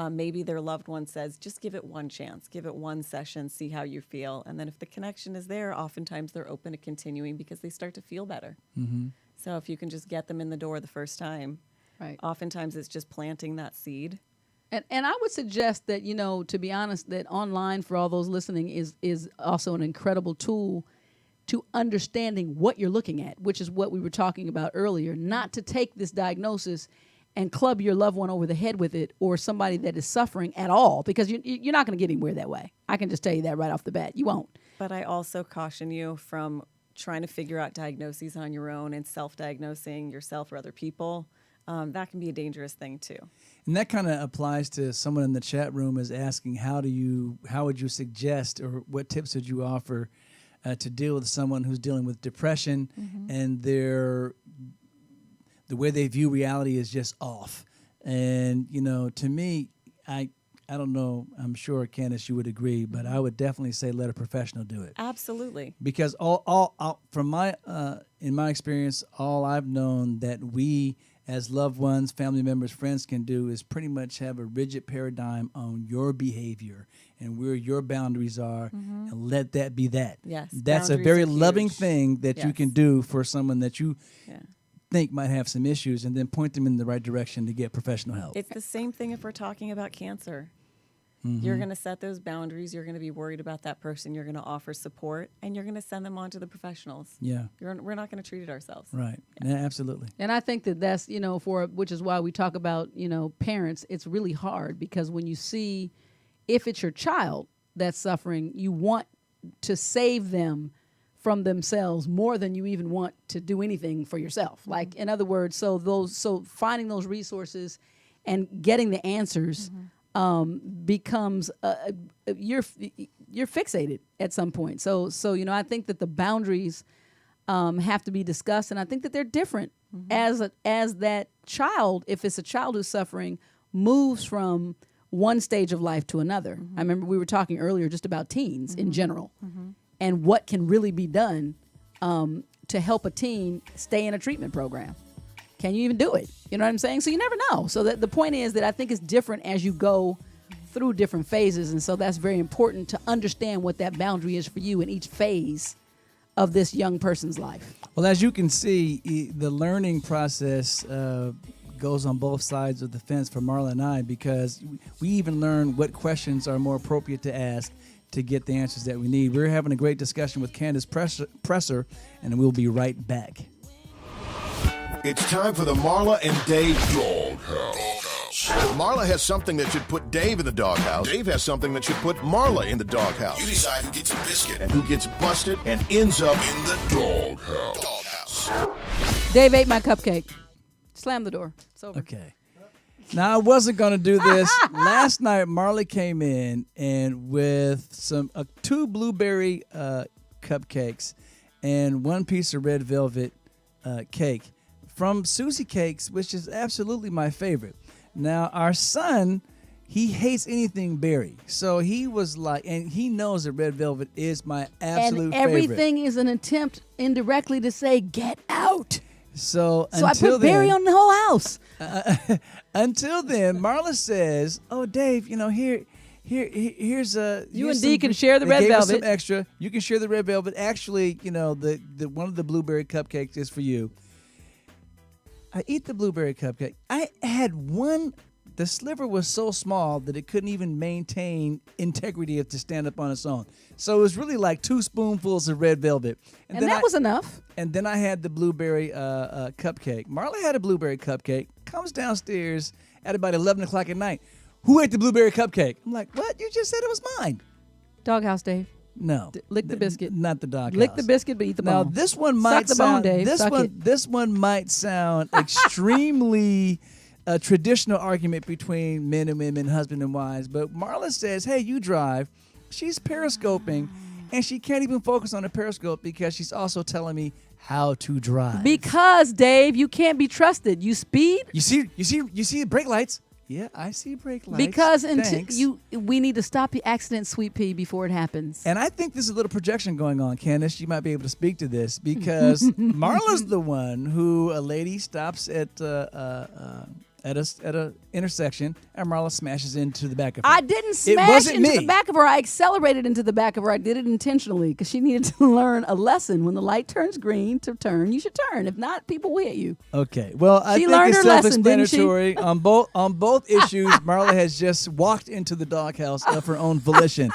[SPEAKER 7] maybe their loved one says, just give it one chance, give it one session, see how you feel. And then if the connection is there, oftentimes they're open to continuing because they start to feel better. Mm-hmm. So if you can just get them in the door the first time, oftentimes it's just planting that seed.
[SPEAKER 3] And I would suggest that, to be honest, that online for all those listening is also an incredible tool to understanding what you're looking at, which is what we were talking about earlier, not to take this diagnosis and club your loved one over the head with it, or somebody that is suffering at all, because you're not going to get anywhere that way. I can just tell you that right off the bat. You won't.
[SPEAKER 7] But I also caution you from trying to figure out diagnoses on your own and self-diagnosing yourself or other people. That can be a dangerous thing too.
[SPEAKER 4] And that kind of applies to someone in the chat room is asking, how would you suggest, or what tips would you offer to deal with someone who's dealing with depression and the way they view reality is just off. And, to me, I don't know, I'm sure, Candace, you would agree, but I would definitely say let a professional do it.
[SPEAKER 7] Absolutely.
[SPEAKER 4] Because all from in my experience, all I've known that we as loved ones, family members, friends can do is pretty much have a rigid paradigm on your behavior and where your boundaries are, and let that be that.
[SPEAKER 7] Yes.
[SPEAKER 4] That's a very loving thing that you can do for someone that you think might have some issues, and then point them in the right direction to get professional help.
[SPEAKER 7] It's the same thing if we're talking about cancer. You're going to set those boundaries. You're going to be worried about that person. You're going to offer support, and you're going to send them on to the professionals. Yeah. We're not going to treat it ourselves.
[SPEAKER 4] Right. Yeah, absolutely.
[SPEAKER 3] And I think that's, which is why we talk about, parents, it's really hard, because when you see, if it's your child that's suffering, you want to save them from themselves more than you even want to do anything for yourself. Like, in other words, so finding those resources and getting the answers becomes you're fixated at some point. So I think that the boundaries have to be discussed, and I think that they're different as that child, if it's a child who's suffering, moves from one stage of life to another. I remember we were talking earlier just about teens in general, and what can really be done to help a teen stay in a treatment program. Can you even do it? You know what I'm saying? So you never know. So the point is that I think it's different as you go through different phases. And so that's very important to understand what that boundary is for you in each phase of this young person's life.
[SPEAKER 4] Well, as you can see, the learning process goes on both sides of the fence for Marla and I, because we even learn what questions are more appropriate to ask to get the answers that we need. We're having a great discussion with Candace Presser, and we'll be right back.
[SPEAKER 1] It's time for the Marla and Dave Doghouse. Marla has something that should put Dave in the doghouse. Dave has something that should put Marla in the doghouse. You decide who gets a biscuit and who gets busted and ends up in the doghouse.
[SPEAKER 3] Dave ate my cupcake. Slam the door. It's over.
[SPEAKER 4] Okay. Now, I wasn't going to do this. Last night, Marla came in and with two blueberry cupcakes and one piece of red velvet cake from Susie Cakes, which is absolutely my favorite. Now, our son, he hates anything berry. So he was like, and he knows that red velvet is my absolute
[SPEAKER 3] and everything
[SPEAKER 4] favorite.
[SPEAKER 3] is an attempt indirectly to say, get out.
[SPEAKER 4] So
[SPEAKER 3] I put berry on the whole house.
[SPEAKER 4] Until then, Marla says, "Oh, Dave, here's a
[SPEAKER 3] You and Dee can share the red
[SPEAKER 4] gave us
[SPEAKER 3] velvet.
[SPEAKER 4] some extra. You can share the red velvet. Actually, the one of the blueberry cupcakes is for you." I eat the blueberry cupcake. I had one. The sliver was so small that it couldn't even maintain integrity to stand up on its own. So it was really like 2 spoonfuls of red velvet.
[SPEAKER 3] And that was enough.
[SPEAKER 4] And then I had the blueberry cupcake. Marla had a blueberry cupcake, comes downstairs at about 11 o'clock at night. Who ate the blueberry cupcake? I'm like, what? You just said it was mine.
[SPEAKER 3] Doghouse, Dave.
[SPEAKER 4] No.
[SPEAKER 3] Lick the biscuit.
[SPEAKER 4] Not the doghouse.
[SPEAKER 3] Lick the biscuit, but eat the bone.
[SPEAKER 4] Now, this one might
[SPEAKER 3] Suck the bone,
[SPEAKER 4] sound,
[SPEAKER 3] Dave.
[SPEAKER 4] This one might sound extremely a traditional argument between men and women, husband and wives. But Marla says, hey, you drive. She's periscoping, and she can't even focus on the periscope because she's also telling me how to drive.
[SPEAKER 3] Because, Dave, you can't be trusted. You speed.
[SPEAKER 4] You see brake lights. Yeah, I see brake lights.
[SPEAKER 3] Because
[SPEAKER 4] Thanks.
[SPEAKER 3] we need to stop the accident, sweet pea, before it happens.
[SPEAKER 4] And I think there's a little projection going on, Candace. You might be able to speak to this because Marla's the one who a lady stops at a intersection and Marla smashes into the back of her.
[SPEAKER 3] I didn't smash
[SPEAKER 4] wasn't
[SPEAKER 3] into
[SPEAKER 4] me.
[SPEAKER 3] the back of her. I accelerated into the back of her. I did it intentionally because she needed to learn a lesson. When the light turns green to turn, you should turn. If not, people will hit you.
[SPEAKER 4] Okay. Well, I
[SPEAKER 3] She
[SPEAKER 4] think
[SPEAKER 3] learned
[SPEAKER 4] it's
[SPEAKER 3] her lesson, didn't she?
[SPEAKER 4] self-explanatory on both issues. Marla has just walked into the doghouse of her own volition.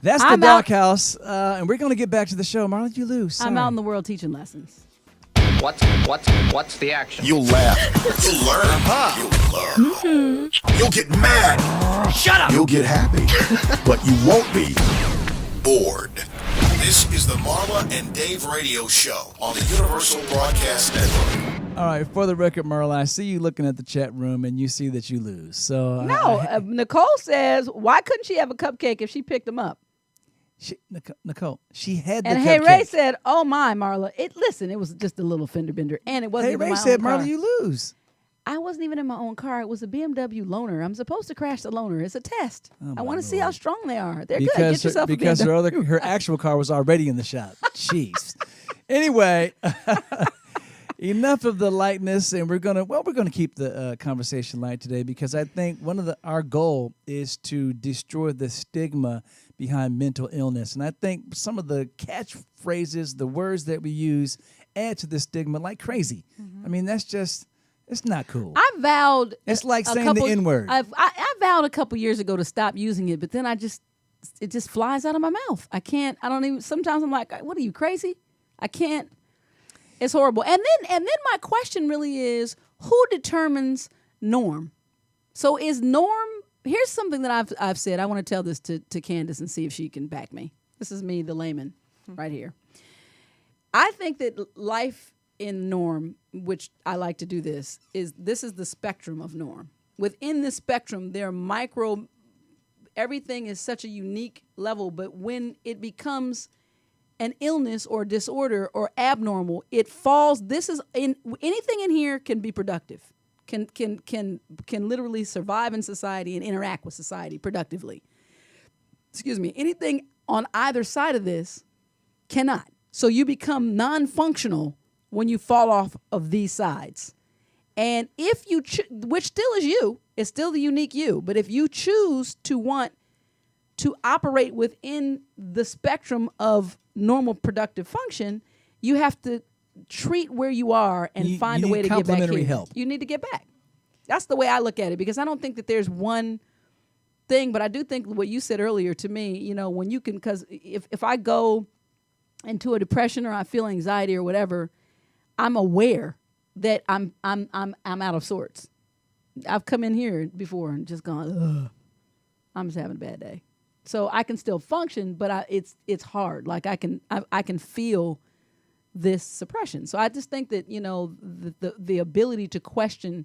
[SPEAKER 4] That's the
[SPEAKER 3] I'm out.
[SPEAKER 4] doghouse, and we're going to get back to the show. Marla, you lose. Sorry.
[SPEAKER 3] I'm out in the world teaching lessons.
[SPEAKER 2] What's the action?
[SPEAKER 1] You'll laugh. You'll learn. You'll learn. You'll get mad.
[SPEAKER 2] Shut up!
[SPEAKER 1] You'll get happy. But you won't be bored. This is the Marla and Dave radio show on the Universal Broadcast Network.
[SPEAKER 4] All right, for the record, Marla, I see you looking at the chat room and you see that you lose. So
[SPEAKER 3] No, Nicole says, why couldn't she have a cupcake if she picked them up?
[SPEAKER 4] Nicole, she had the
[SPEAKER 3] And
[SPEAKER 4] cupcake.
[SPEAKER 3] Hey Ray said, "Oh my, Marla! It was just a little fender bender, and it wasn't
[SPEAKER 4] Hey
[SPEAKER 3] even
[SPEAKER 4] Ray
[SPEAKER 3] my
[SPEAKER 4] said,
[SPEAKER 3] own car.
[SPEAKER 4] Marla, you lose.
[SPEAKER 3] I wasn't even in my own car. It was a BMW loaner. I'm supposed to crash the loaner. It's a test.
[SPEAKER 4] Oh,
[SPEAKER 3] I want to see how strong they are. They're good.
[SPEAKER 4] Because
[SPEAKER 3] Get yourself
[SPEAKER 4] because
[SPEAKER 3] a BMW.
[SPEAKER 4] her actual car was already in the shop. Jeez. Anyway, enough of the lightness, and we're gonna keep the conversation light today because I think our goal is to destroy the stigma behind mental illness, and I think some of the catchphrases, the words that we use, add to the stigma like crazy. I mean, it's not cool.
[SPEAKER 3] I vowed.
[SPEAKER 4] It's like saying the N-word.
[SPEAKER 3] I vowed a couple years ago to stop using it, but then it just flies out of my mouth. I can't. I don't even. Sometimes I'm like, what are you, crazy? I can't. It's horrible. And then my question really is, who determines norm? So is norm? Here's something that I've said. I want to tell this to Candace and see if she can back me. This is me, the layman, right here. I think that life in norm, which I like to do this is the spectrum of norm. Within this spectrum, there are micro. Everything is such a unique level, but when it becomes an illness or disorder or abnormal, it falls. Anything in here can be productive. Can literally survive in society and interact with society productively. Excuse me. Anything on either side of this cannot. So you become non-functional when you fall off of these sides. And if you, which still is you, it's still the unique you, but if you choose to want to operate within the spectrum of normal productive function, you have to treat where you are and find a way to get back
[SPEAKER 4] complementary
[SPEAKER 3] here.
[SPEAKER 4] help.
[SPEAKER 3] You need to get back. That's the way I look at it, because I don't think that there's one thing, but I do think what you said earlier to me, when you can, because if I go into a depression or I feel anxiety or whatever, I'm aware that I'm out of sorts. I've come in here before and just gone, ugh, I'm just having a bad day. So I can still function, but it's hard. Like I can feel this suppression. So I just think that the ability to question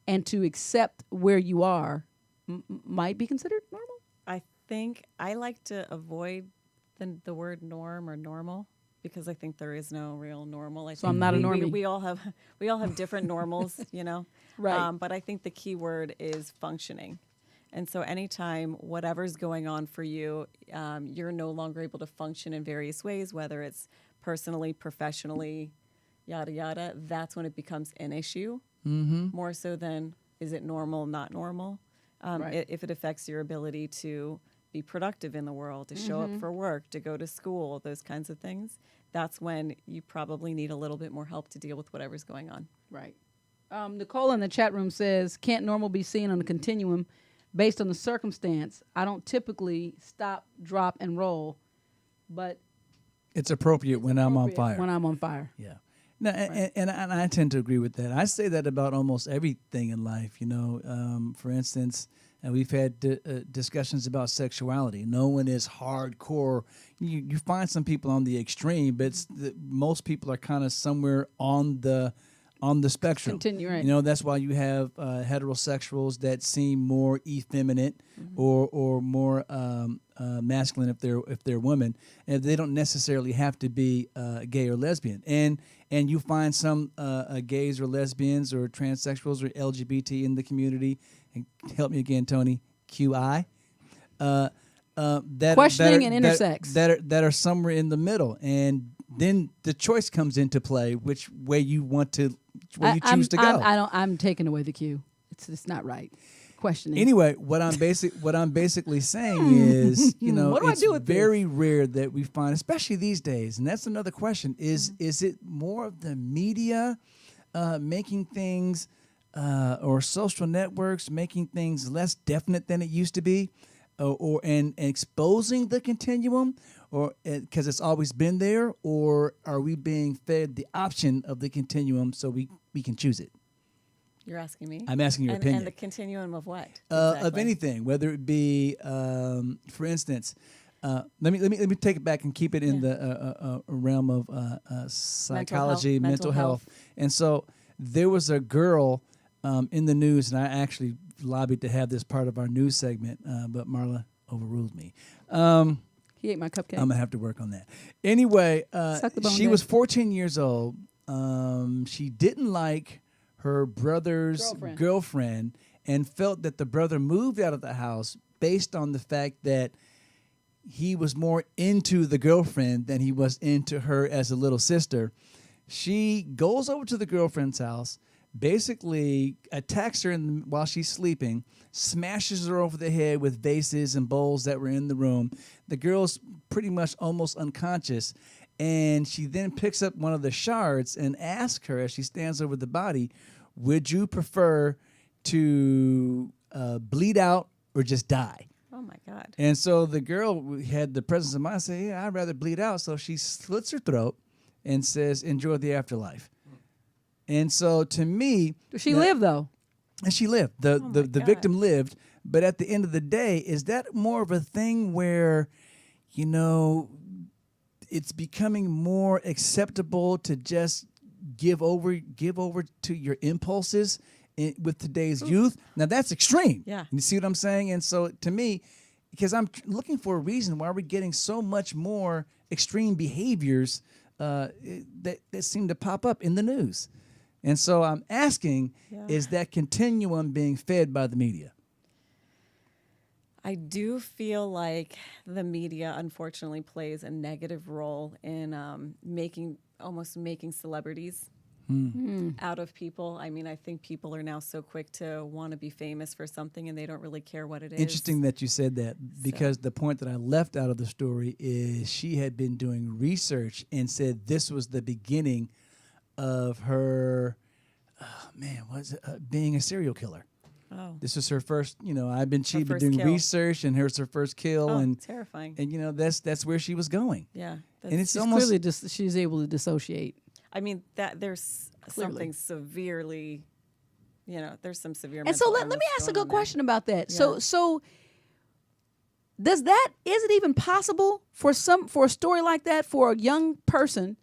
[SPEAKER 3] and to accept where you are might be considered normal.
[SPEAKER 7] I think I like to avoid the word norm or normal because I think there is no real normal.
[SPEAKER 3] So I'm not a normie.
[SPEAKER 7] We all have different normals,
[SPEAKER 3] Right.
[SPEAKER 7] But I think the key word is functioning. And so anytime whatever's going on for you, you're no longer able to function in various ways, whether it's personally, professionally, yada, yada, that's when it becomes an issue, more so than is it normal, not normal.
[SPEAKER 3] Right.
[SPEAKER 7] If it affects your ability to be productive in the world, to show up for work, to go to school, those kinds of things, that's when you probably need a little bit more help to deal with whatever's going on.
[SPEAKER 3] Right. Nicole in the chat room says, can't normal be seen on a continuum based on the circumstance? I don't typically stop, drop, and roll, but
[SPEAKER 4] It's appropriate when I'm on fire.
[SPEAKER 3] When I'm on fire.
[SPEAKER 4] Yeah. No, and I tend to agree with that. I say that about almost everything in life. For instance, and we've had discussions about sexuality. No one is hardcore. You find some people on the extreme, but most people are kind of somewhere on the spectrum.
[SPEAKER 3] Continue, right.
[SPEAKER 4] That's why you have heterosexuals that seem more effeminate or more masculine if they're women, and they don't necessarily have to be gay or lesbian. And you find some gays or lesbians or transsexuals or LGBT in the community. And help me again, Tony. QI.
[SPEAKER 3] Questioning and intersex.
[SPEAKER 4] That are somewhere in the middle, and then the choice comes into play which way you want to, where you choose to go.
[SPEAKER 3] I'm taking away the cue. It's not right. Questioning.
[SPEAKER 4] Anyway, what I'm basically saying is,
[SPEAKER 3] What do I
[SPEAKER 4] it's
[SPEAKER 3] do with
[SPEAKER 4] very rare that we find, especially these days, and that's another question: is it more of the media making things, or social networks making things less definite than it used to be, or exposing the continuum, or because it's always been there, or are we being fed the option of the continuum so we can choose it?
[SPEAKER 7] You're asking me?
[SPEAKER 4] I'm asking your opinion.
[SPEAKER 7] And the continuum of what?
[SPEAKER 4] Of
[SPEAKER 7] Exactly.
[SPEAKER 4] anything, whether it be, for instance, let me take it back and keep it in the realm of psychology, mental health. And so there was a girl in the news, and I actually lobbied to have this part of our news segment, but Marla overruled me.
[SPEAKER 3] He ate my cupcake.
[SPEAKER 4] I'm gonna have to work on that. Anyway,
[SPEAKER 3] Suck the bone,
[SPEAKER 4] she
[SPEAKER 3] Dave.
[SPEAKER 4] was 14 years old. She didn't like her brother's girlfriend and felt that the brother moved out of the house based on the fact that he was more into the girlfriend than he was into her as a little sister. She goes over to the girlfriend's house, basically attacks her while she's sleeping, smashes her over the head with vases and bowls that were in the room. The girl's pretty much almost unconscious, and she then picks up one of the shards and asks her as she stands over the body, would you prefer to bleed out or just die?
[SPEAKER 7] Oh, my God.
[SPEAKER 4] And so the girl had the presence of mind to say, yeah, I'd rather bleed out. So she slits her throat and says, enjoy the afterlife. And so to me...
[SPEAKER 3] She lived, though.
[SPEAKER 4] And she lived. The victim lived. But at the end of the day, is that more of a thing where, it's becoming more acceptable to just give over to your impulses with today's youth? Now, that's extreme.
[SPEAKER 7] Yeah.
[SPEAKER 4] You see what I'm saying? And so to me, because I'm looking for a reason why we're getting so much more extreme behaviors that seem to pop up in the news. And so I'm asking, is that continuum being fed by the media?
[SPEAKER 7] I do feel like the media, unfortunately, plays a negative role in making celebrities out of people. I mean, I think people are now so quick to want to be famous for something, and they don't really care what it is.
[SPEAKER 4] Interesting that you said that, because the point that I left out of the story is she had been doing research and said this was the beginning of her, being a serial killer.
[SPEAKER 7] Oh.
[SPEAKER 4] This was her first, she'd been doing
[SPEAKER 7] kill.
[SPEAKER 4] research, and here's her first kill.
[SPEAKER 7] Oh,
[SPEAKER 4] and
[SPEAKER 7] terrifying.
[SPEAKER 4] And, that's where she was going.
[SPEAKER 7] Yeah.
[SPEAKER 4] And it's
[SPEAKER 3] She's
[SPEAKER 4] almost...
[SPEAKER 3] clearly she's able to dissociate.
[SPEAKER 7] I mean, that there's something severely, there's some severe
[SPEAKER 3] And so let me ask a good question about that. Yeah. So is it even possible for a story like that, for a young person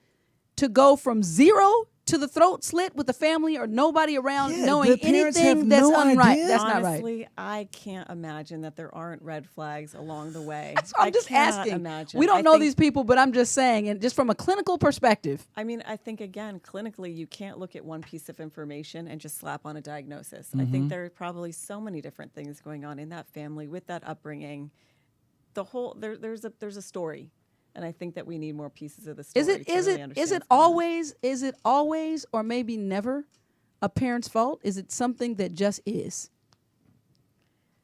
[SPEAKER 3] to go from 0 to the throat slit with the family or nobody around
[SPEAKER 4] Yeah,
[SPEAKER 3] knowing
[SPEAKER 4] the parents
[SPEAKER 3] anything
[SPEAKER 4] have
[SPEAKER 3] that's
[SPEAKER 4] no
[SPEAKER 3] unright.
[SPEAKER 4] idea.
[SPEAKER 3] That's not right.
[SPEAKER 7] Honestly, I can't imagine that there aren't red flags along the way.
[SPEAKER 3] That's what I'm just
[SPEAKER 7] cannot
[SPEAKER 3] asking.
[SPEAKER 7] Imagine.
[SPEAKER 3] We don't
[SPEAKER 7] I
[SPEAKER 3] know
[SPEAKER 7] think-
[SPEAKER 3] these people, but I'm just saying, and just from a clinical perspective.
[SPEAKER 7] I mean, I think, again, clinically, you can't look at one piece of information and just slap on a diagnosis. I
[SPEAKER 3] Mm-hmm.
[SPEAKER 7] think there are probably so many different things going on in that family with that upbringing. The whole there's a story, and I think that we need more pieces of the story.
[SPEAKER 3] Is it
[SPEAKER 7] to
[SPEAKER 3] is
[SPEAKER 7] really
[SPEAKER 3] it
[SPEAKER 7] understand
[SPEAKER 3] is it
[SPEAKER 7] what's going on.
[SPEAKER 3] always or maybe never a parent's fault? Is it something that just is?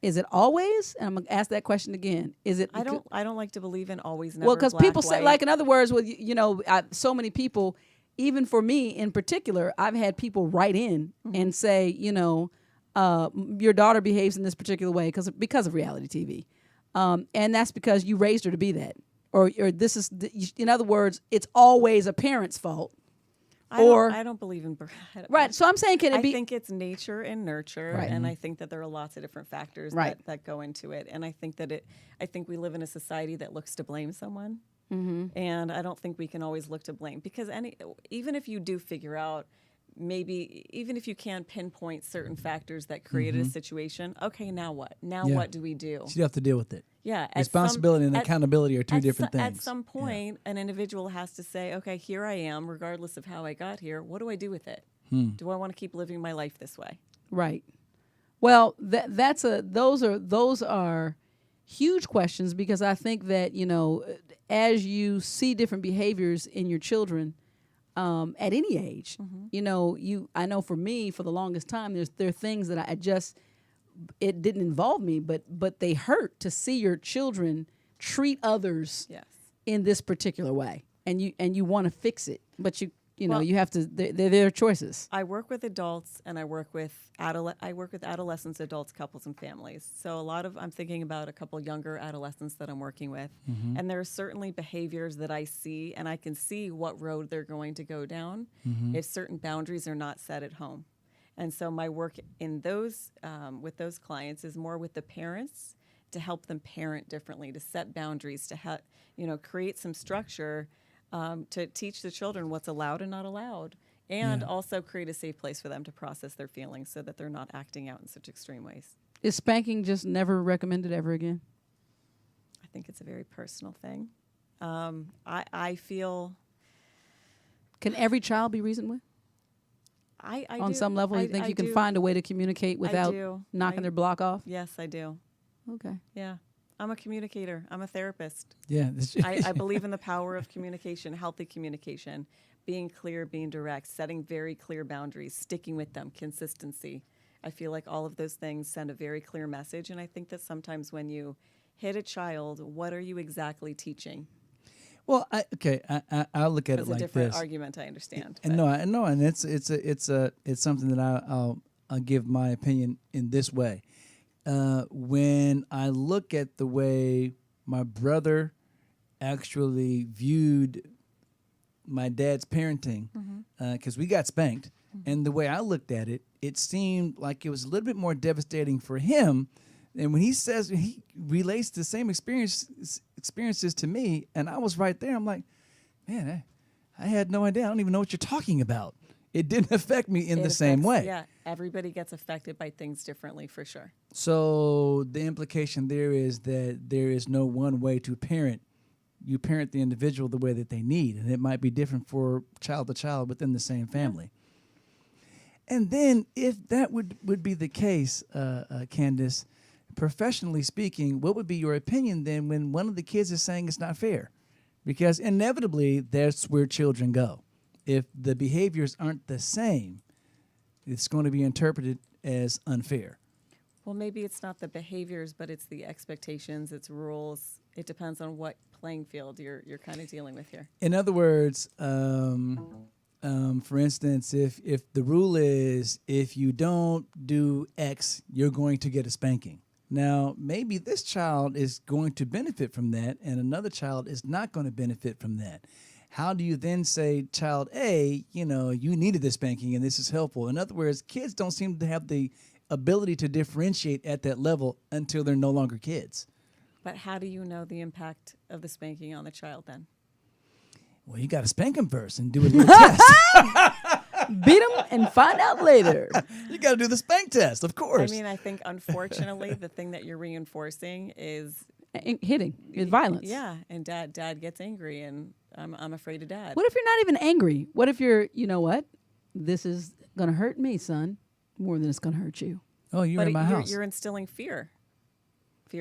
[SPEAKER 3] Is it always? And I'm gonna ask that question again. Is it?
[SPEAKER 7] I don't like to believe in always never.
[SPEAKER 3] Well, because
[SPEAKER 7] black,
[SPEAKER 3] people say,
[SPEAKER 7] white.
[SPEAKER 3] like, in other words, with so many people, even for me in particular, I've had people write in and say, your daughter behaves in this particular way because of reality TV, and that's because you raised her to be that, or this is, in other words, it's always a parent's fault.
[SPEAKER 7] I don't believe in
[SPEAKER 3] Right. So I'm saying, can it be?
[SPEAKER 7] I think it's nature and nurture,
[SPEAKER 3] Right.
[SPEAKER 7] and I think that there are lots of different factors
[SPEAKER 3] Right.
[SPEAKER 7] that go into it. And I think that I think we live in a society that looks to blame someone, and I don't think we can always look to blame because even if you do figure out, maybe even if you can pinpoint certain factors that created a situation, okay, now what? Now
[SPEAKER 4] Yeah.
[SPEAKER 7] what do we do?
[SPEAKER 4] So you have to deal with it.
[SPEAKER 7] Yeah,
[SPEAKER 4] Responsibility and accountability are two different things.
[SPEAKER 7] At some point, an individual has to say, okay, here I am, regardless of how I got here. What do I do with it? Do I want to keep living my life this way?
[SPEAKER 3] Right. Well, those are huge questions, because I think that, as you see different behaviors in your children, at any age, I know for me, for the longest time, there are things that it didn't involve me, but they hurt to see your children treat others
[SPEAKER 7] Yes.
[SPEAKER 3] in this particular way, and you want to fix it, but you
[SPEAKER 7] Well,
[SPEAKER 3] you have to. They're their choices.
[SPEAKER 7] I work with adults and I work with adolescents, adults, couples, and families. So I'm thinking about a couple younger adolescents that I'm working with, and there are certainly behaviors that I see, and I can see what road they're going to go down if certain boundaries are not set at home. And so my work in those with those clients is more with the parents to help them parent differently, to set boundaries, to create some structure. To teach the children what's allowed and not allowed, and also create a safe place for them to process their feelings so that they're not acting out in such extreme ways.
[SPEAKER 3] Is spanking just never recommended ever again?
[SPEAKER 7] I think it's a very personal thing. I feel...
[SPEAKER 3] Can every child be reasoned with? On some level, you think you can find a way to communicate without knocking their block off?
[SPEAKER 7] Yes, I do.
[SPEAKER 3] Okay.
[SPEAKER 7] Yeah. I'm a communicator. I'm a therapist.
[SPEAKER 4] Yeah.
[SPEAKER 7] I believe in the power of communication, healthy communication, being clear, being direct, setting very clear boundaries, sticking with them, consistency. I feel like all of those things send a very clear message. And I think that sometimes when you hit a child, what are you exactly teaching?
[SPEAKER 4] Well, I'll look at it
[SPEAKER 7] It's
[SPEAKER 4] like
[SPEAKER 7] a different
[SPEAKER 4] this.
[SPEAKER 7] argument, I understand.
[SPEAKER 4] And I know, and it's something that I'll give my opinion in this way. When I look at the way my brother actually viewed my dad's parenting, because we got spanked, and the way I looked at it, it seemed like it was a little bit more devastating for him. And when he relates the same experiences to me, and I was right there, I'm like, man, I had no idea. I don't even know what you're talking about. It didn't affect me in the same way.
[SPEAKER 7] Yeah, everybody gets affected by things differently, for sure.
[SPEAKER 4] So the implication there is that there is no one way to parent. You parent the individual the way that they need, and it might be different for child to child within the same family. And then if that would be the case, Candace, professionally speaking, what would be your opinion then when one of the kids is saying it's not fair? Because inevitably, that's where children go. If the behaviors aren't the same, it's going to be interpreted as unfair.
[SPEAKER 7] Well, maybe it's not the behaviors, but it's the expectations, it's rules. It depends on what playing field you're kind of dealing with here.
[SPEAKER 4] In other words, for instance, if the rule is if you don't do X, you're going to get a spanking. Now, maybe this child is going to benefit from that, and another child is not going to benefit from that. How do you then say, child A, you needed this spanking and this is helpful? In other words, kids don't seem to have the ability to differentiate at that level until they're no longer kids.
[SPEAKER 7] But how do you know the impact of the spanking on the child then?
[SPEAKER 4] Well, you got to spank them first and do a little test.
[SPEAKER 3] Beat them and find out later.
[SPEAKER 4] You got to do the spank test, of
[SPEAKER 7] I
[SPEAKER 4] course.
[SPEAKER 7] mean, I think unfortunately the thing that you're reinforcing is
[SPEAKER 3] Hitting is violence.
[SPEAKER 7] yeah, and dad gets angry, and I'm afraid of dad.
[SPEAKER 3] What if you're not even angry? What if you're, you know what? This is going to hurt me, son, more than it's going to hurt you.
[SPEAKER 4] Oh, you're in my house.
[SPEAKER 7] You're instilling fear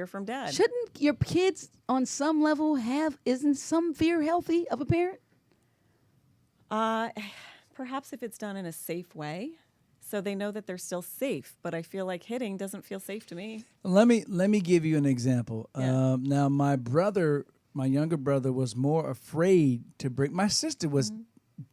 [SPEAKER 7] from dad.
[SPEAKER 3] Shouldn't your kids on some level isn't some fear healthy of a parent?
[SPEAKER 7] Perhaps if it's done in a safe way, so they know that they're still safe. But I feel like hitting doesn't feel safe to me.
[SPEAKER 4] Let me give you an example.
[SPEAKER 7] Yeah.
[SPEAKER 4] Now, my younger brother, was more afraid to break. My sister was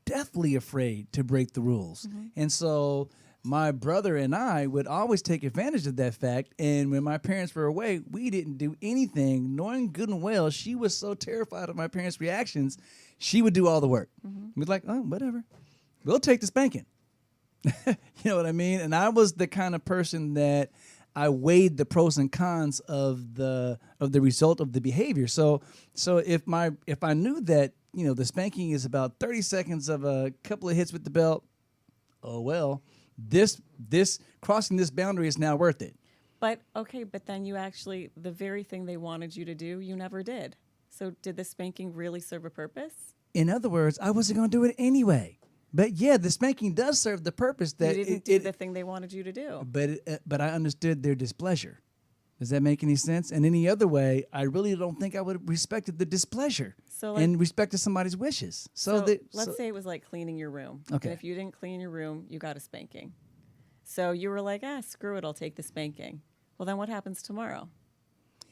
[SPEAKER 4] deathly afraid to break the rules, and so my brother and I would always take advantage of that fact. And when my parents were away, we didn't do anything, knowing good and well she was so terrified of my parents' reactions. She would do all the work. We'd like, oh, whatever, we'll take the spanking. You know what I mean? And I was the kind of person that I weighed the pros and cons of the result of the behavior. So if I knew that, you know, the spanking is about 30 seconds of a couple of hits with the belt, oh well, this crossing this boundary is now worth it.
[SPEAKER 7] But then you actually, the very thing they wanted you to do, you never did. So did the spanking really serve a purpose?
[SPEAKER 4] In other words, I wasn't going to do it anyway. But yeah, the spanking does serve the purpose that
[SPEAKER 7] You didn't do the thing they wanted you to do.
[SPEAKER 4] But I understood their displeasure. Does that make any sense? And any other way, I really don't think I would have respected the displeasure and respected somebody's wishes.
[SPEAKER 7] Let's say it was like cleaning your room.
[SPEAKER 4] Okay.
[SPEAKER 7] And if you didn't clean your room, you got a spanking. So you were like, screw it, I'll take the spanking. Well, then what happens tomorrow?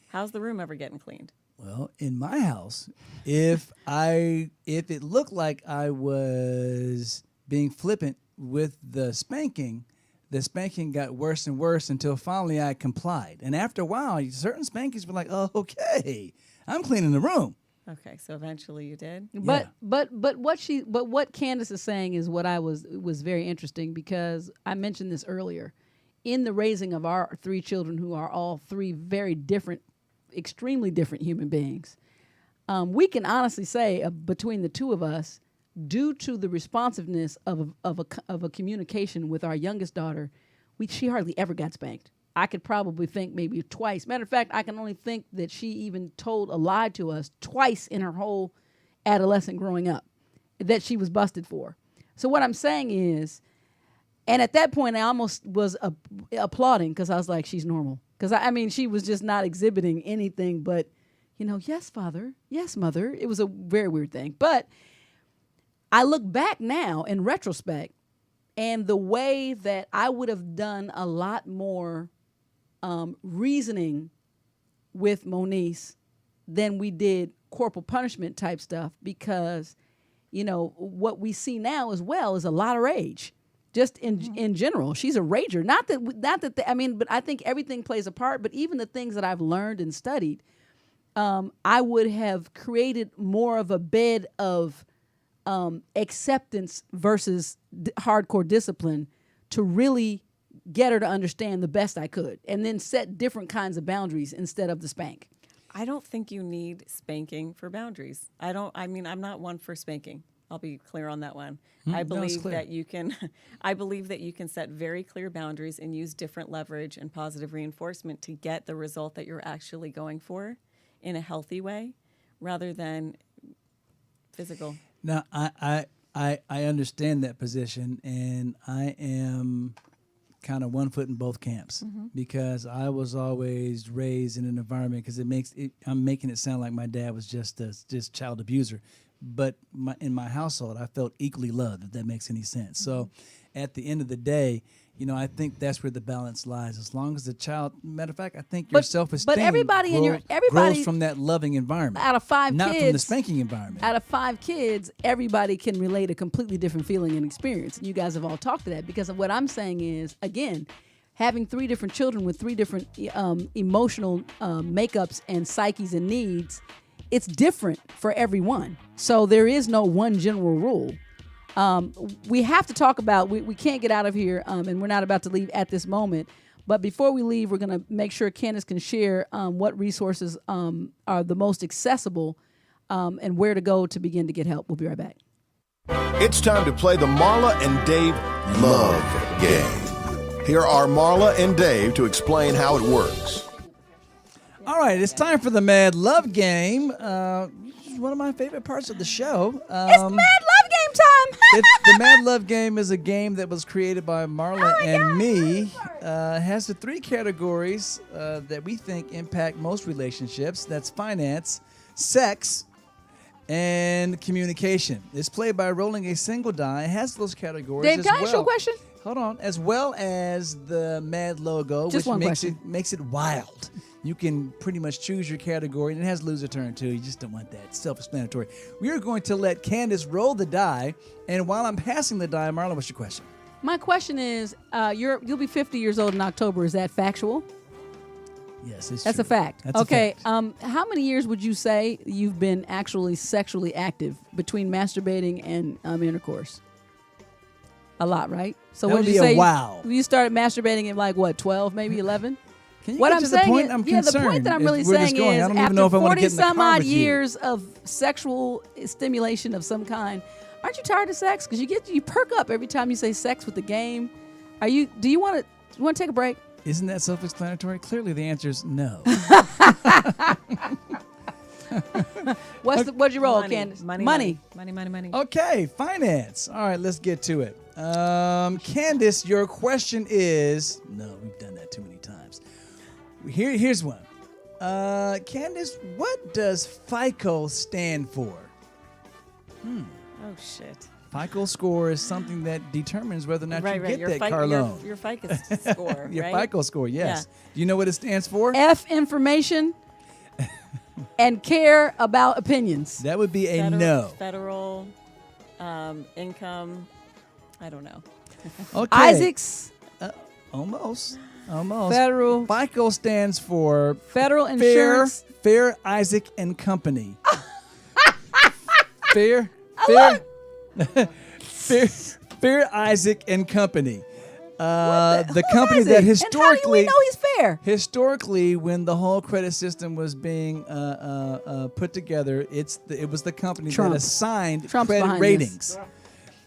[SPEAKER 7] How's the room ever getting cleaned?
[SPEAKER 4] Well, in my house, if it looked like I was being flippant with the spanking got worse and worse until finally I complied. And after a while, certain spankings were like, oh, okay, I'm cleaning the room.
[SPEAKER 7] Okay, so eventually you did.
[SPEAKER 3] But what Candace is saying is what was very interesting, because I mentioned this earlier. In the raising of our three children, who are all three very different, extremely different human beings, we can honestly say between the two of us, due to the responsiveness of a communication with our youngest daughter, she hardly ever got spanked. I could probably think maybe twice. Matter of fact, I can only think that she even told a lie to us twice in her whole adolescent growing up that she was busted for. So what I'm saying is, and at that point I almost was applauding, because I was like, she's normal. Because I mean, she was just not exhibiting anything but, yes, father, yes, mother. It was a very weird thing. But I look back now in retrospect, and the way that I would have done a lot more reasoning with Moniece than we did corporal punishment type stuff, because, what we see now as well is a lot of rage. Just in general, she's a rager. But I think everything plays a part. But even the things that I've learned and studied, I would have created more of a bed of acceptance versus hardcore discipline to really get her to understand the best I could, and then set different kinds of boundaries instead of the spank.
[SPEAKER 7] I don't think you need spanking for boundaries. I'm not one for spanking. I'll be clear on that one. I believe that you can set very clear boundaries and use different leverage and positive reinforcement to get the result that you're actually going for in a healthy way, rather than physical.
[SPEAKER 4] Now, I understand that position, and I am kind of one foot in both camps, because I was always raised in an environment, because I'm making it sound like my dad was just child abuser. But in my household, I felt equally loved, if that makes any sense. So at the end of the day, I think that's where the balance lies. As long as the child, matter of fact, I think your self-esteem grows from that loving environment.
[SPEAKER 3] Out of 5
[SPEAKER 4] not
[SPEAKER 3] kids,
[SPEAKER 4] from the spanking environment.
[SPEAKER 3] Out of 5 kids, everybody can relate a completely different feeling and experience. And you guys have all talked to that, because of what I'm saying is, again, having 3 different children with 3 different emotional makeups and psyches and needs, it's different for everyone. So there is no one general rule. We have to talk about, we can't get out of here, and we're not about to leave at this moment. But before we leave, we're going to make sure Candace can share what resources are the most accessible and where to go to begin to get help. We'll be right back.
[SPEAKER 1] It's time to play the Marla and Dave Love Game. Here are Marla and Dave to explain how it works.
[SPEAKER 4] All right, it's time for the MaD Love Game. This is one of my favorite parts of the show.
[SPEAKER 3] It's MaD Love Game time.
[SPEAKER 4] The MaD Love Game is a game that was created by Marla and me. Has the three categories that we think impact most relationships. That's finance, sex, and communication. It's played by rolling a single die. It has those categories
[SPEAKER 3] Dave,
[SPEAKER 4] as
[SPEAKER 3] can I
[SPEAKER 4] well.
[SPEAKER 3] ask you a question?
[SPEAKER 4] Hold on. As well as the MaD logo,
[SPEAKER 3] Just one
[SPEAKER 4] which
[SPEAKER 3] question.
[SPEAKER 4] makes it wild. You can pretty much choose your category, and it has loser turn too. You just don't want that. It's self-explanatory. We are going to let Candace roll the die, and while I'm passing the die, Marla, what's your question?
[SPEAKER 3] My question is, you'll be 50 years old in October. Is that factual?
[SPEAKER 4] Yes, it's
[SPEAKER 3] That's
[SPEAKER 4] true.
[SPEAKER 3] a fact.
[SPEAKER 4] That's
[SPEAKER 3] okay.
[SPEAKER 4] a fact.
[SPEAKER 3] How many years would you say you've been actually sexually active between masturbating and intercourse? A lot, right? So
[SPEAKER 4] That
[SPEAKER 3] what
[SPEAKER 4] would
[SPEAKER 3] did
[SPEAKER 4] be
[SPEAKER 3] you
[SPEAKER 4] a
[SPEAKER 3] say?
[SPEAKER 4] wow.
[SPEAKER 3] You started masturbating at like what, 12, maybe 11?
[SPEAKER 4] Can you
[SPEAKER 3] What
[SPEAKER 4] get
[SPEAKER 3] I'm
[SPEAKER 4] to
[SPEAKER 3] saying
[SPEAKER 4] the point?
[SPEAKER 3] is,
[SPEAKER 4] I'm
[SPEAKER 3] the point
[SPEAKER 4] concerned
[SPEAKER 3] that I'm
[SPEAKER 4] if
[SPEAKER 3] really
[SPEAKER 4] we're just
[SPEAKER 3] saying
[SPEAKER 4] going.
[SPEAKER 3] is,
[SPEAKER 4] I don't even
[SPEAKER 3] after
[SPEAKER 4] know if I want to
[SPEAKER 3] 40
[SPEAKER 4] get in the
[SPEAKER 3] some
[SPEAKER 4] car
[SPEAKER 3] odd
[SPEAKER 4] with you.
[SPEAKER 3] years of sexual stimulation of some kind, aren't you tired of sex? Because you perk up every time you say sex with the game. Do you want to take a break?
[SPEAKER 4] Isn't that self-explanatory? Clearly, the answer is no.
[SPEAKER 3] What'd you roll,
[SPEAKER 7] Money,
[SPEAKER 3] Candace?
[SPEAKER 7] money.
[SPEAKER 4] Okay, finance. All right, let's get to it. Candace, your question is... No, we've done that too many times. Here's one. Candace, what does FICO stand for?
[SPEAKER 7] Oh, shit.
[SPEAKER 4] FICO score is something that determines whether or not you get
[SPEAKER 7] Your
[SPEAKER 4] that car loan.
[SPEAKER 7] Your FICO score,
[SPEAKER 4] Your
[SPEAKER 7] right?
[SPEAKER 4] FICO score, yes.
[SPEAKER 7] Yeah.
[SPEAKER 4] Do you know what it stands for?
[SPEAKER 3] F, information, and care about opinions.
[SPEAKER 4] That would be a no.
[SPEAKER 7] Federal income. I don't know.
[SPEAKER 4] Okay.
[SPEAKER 3] Isaac's
[SPEAKER 4] Almost.
[SPEAKER 3] Federal
[SPEAKER 4] FICO stands for
[SPEAKER 3] Federal Insurance.
[SPEAKER 4] Fair Isaac and Company. Fair Isaac and Company. The company
[SPEAKER 3] Isaac?
[SPEAKER 4] that
[SPEAKER 3] And how do
[SPEAKER 4] historically
[SPEAKER 3] we know he's fair?
[SPEAKER 4] Historically, when the whole credit system was being put together, it was the company
[SPEAKER 3] Trump.
[SPEAKER 4] that assigned
[SPEAKER 3] Trump's
[SPEAKER 4] credit
[SPEAKER 3] behind
[SPEAKER 4] ratings.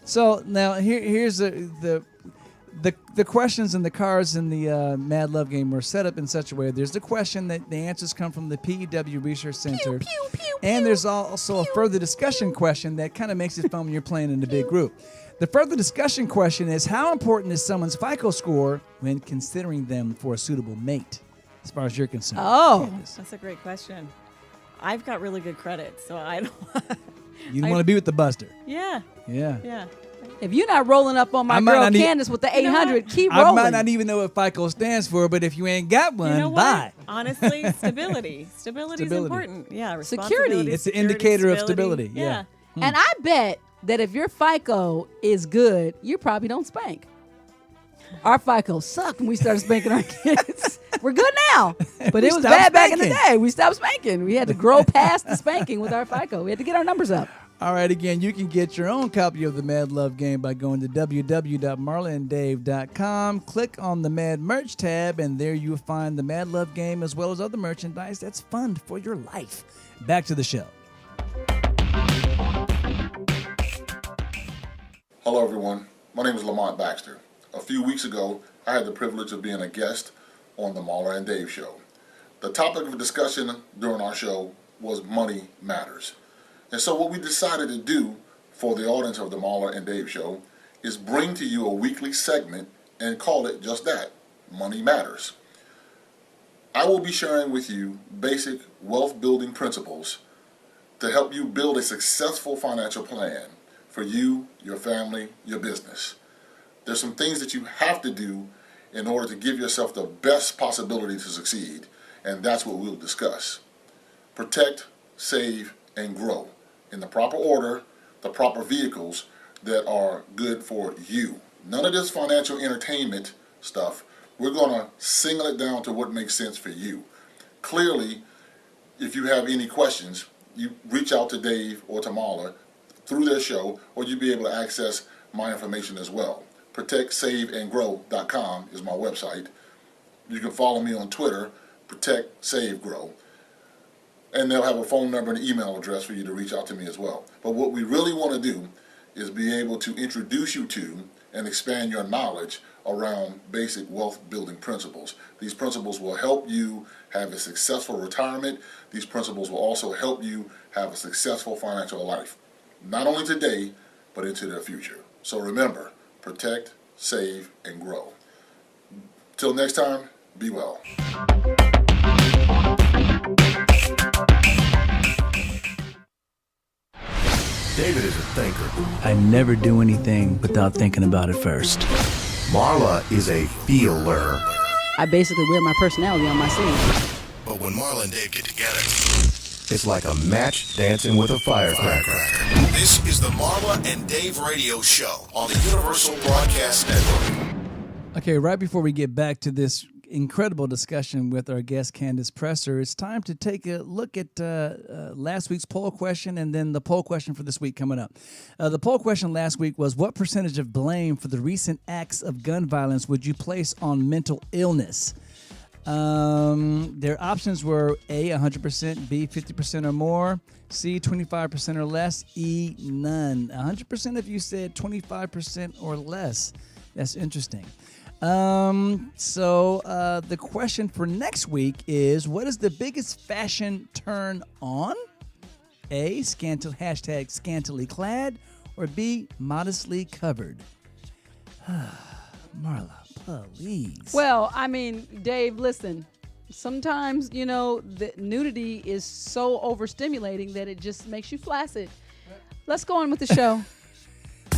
[SPEAKER 4] So now here's the questions and the cards in the MaD Love Game were set up in such a way. There's the question that the answers come from the PEW Research Center, and there's also a further discussion question that kind of makes it fun when you're playing in a big group. The further discussion question is, how important is someone's FICO score when considering them for a suitable mate, as far as you're concerned?
[SPEAKER 3] Oh.
[SPEAKER 4] Candace?
[SPEAKER 7] That's a great question. I've got really good credit, so I don't.
[SPEAKER 4] You don't want to be with the buster.
[SPEAKER 7] Yeah.
[SPEAKER 4] Yeah.
[SPEAKER 3] If you're not rolling up on my
[SPEAKER 4] I might
[SPEAKER 3] girl
[SPEAKER 4] not need-
[SPEAKER 3] Candace with the
[SPEAKER 7] You know
[SPEAKER 3] 800,
[SPEAKER 7] what?
[SPEAKER 3] keep
[SPEAKER 4] I
[SPEAKER 3] rolling.
[SPEAKER 4] might not even know what FICO stands for, but if you ain't got one,
[SPEAKER 7] You know
[SPEAKER 4] bye.
[SPEAKER 7] what? Honestly, stability. Stability is important. Yeah.
[SPEAKER 3] Security.
[SPEAKER 4] It's an
[SPEAKER 7] security,
[SPEAKER 4] indicator of stability. Yeah.
[SPEAKER 3] And I bet that if your FICO is good, you probably don't spank. Our FICO sucked when we started spanking our kids. We're good now, but
[SPEAKER 4] We
[SPEAKER 3] it was
[SPEAKER 4] stopped
[SPEAKER 3] bad back in the
[SPEAKER 4] spanking.
[SPEAKER 3] day. We stopped spanking. We had to grow past the spanking with our FICO. We had to get our numbers up.
[SPEAKER 4] All right, again, you can get your own copy of the MaD Love Game by going to www.marlanddave.com. Click on the MaD Merch tab, and there you'll find the MaD Love Game as well as other merchandise that's fun for your life. Back to the show.
[SPEAKER 8] Hello, everyone. My name is Lamont Baxter. A few weeks ago, I had the privilege of being a guest on the Marla and Dave show. The topic of discussion during our show was money matters. And so what we decided to do for the audience of the Marla and Dave show is bring to you a weekly segment and call it just that, Money Matters. I will be sharing with you basic wealth building principles to help you build a successful financial plan for you, your family, your business. There's some things that you have to do in order to give yourself the best possibility to succeed, and that's what we'll discuss. Protect, save, and grow in the proper order, the proper vehicles that are good for you. None of this financial entertainment stuff. We're going to single it down to what makes sense for you. Clearly, if you have any questions, you reach out to Dave or to Marla through their show, or you'll be able to access my information as well. ProtectSaveAndGrow.com is my website. You can follow me on Twitter, Protect, Save, Grow. And they'll have a phone number and an email address for you to reach out to me as well. But what we really want to do is be able to introduce you to and expand your knowledge around basic wealth building principles. These principles will help you have a successful retirement. These principles will also help you have a successful financial life, not only today, but into the future. So remember, protect, save, and grow. Till next time, be well.
[SPEAKER 1] David is a thinker.
[SPEAKER 4] I never do anything without thinking about it first.
[SPEAKER 1] Marla is a feeler.
[SPEAKER 3] I basically wear my personality on my sleeve.
[SPEAKER 1] But when Marla and Dave get together, it's like a match dancing with a firecracker. This is the Marla and Dave Radio Show on the Universal Broadcast Network.
[SPEAKER 4] Okay, right before we get back to this incredible discussion with our guest Candace Presser, it's time to take a look at last week's poll question and then the poll question for this week coming up. The poll question last week was, what percentage of blame for the recent acts of gun violence would you place on mental illness? Their options were A, 100%, B, 50% or more, C, 25% or less, E, none. 100% of you said 25% or less. That's interesting. So the question for next week is, what is the biggest fashion turn on? A, hashtag scantily clad, or B, modestly covered? Marla, please.
[SPEAKER 3] Well, I mean, Dave, listen. Sometimes, the nudity is so overstimulating that it just makes you flaccid. Let's go on with the show.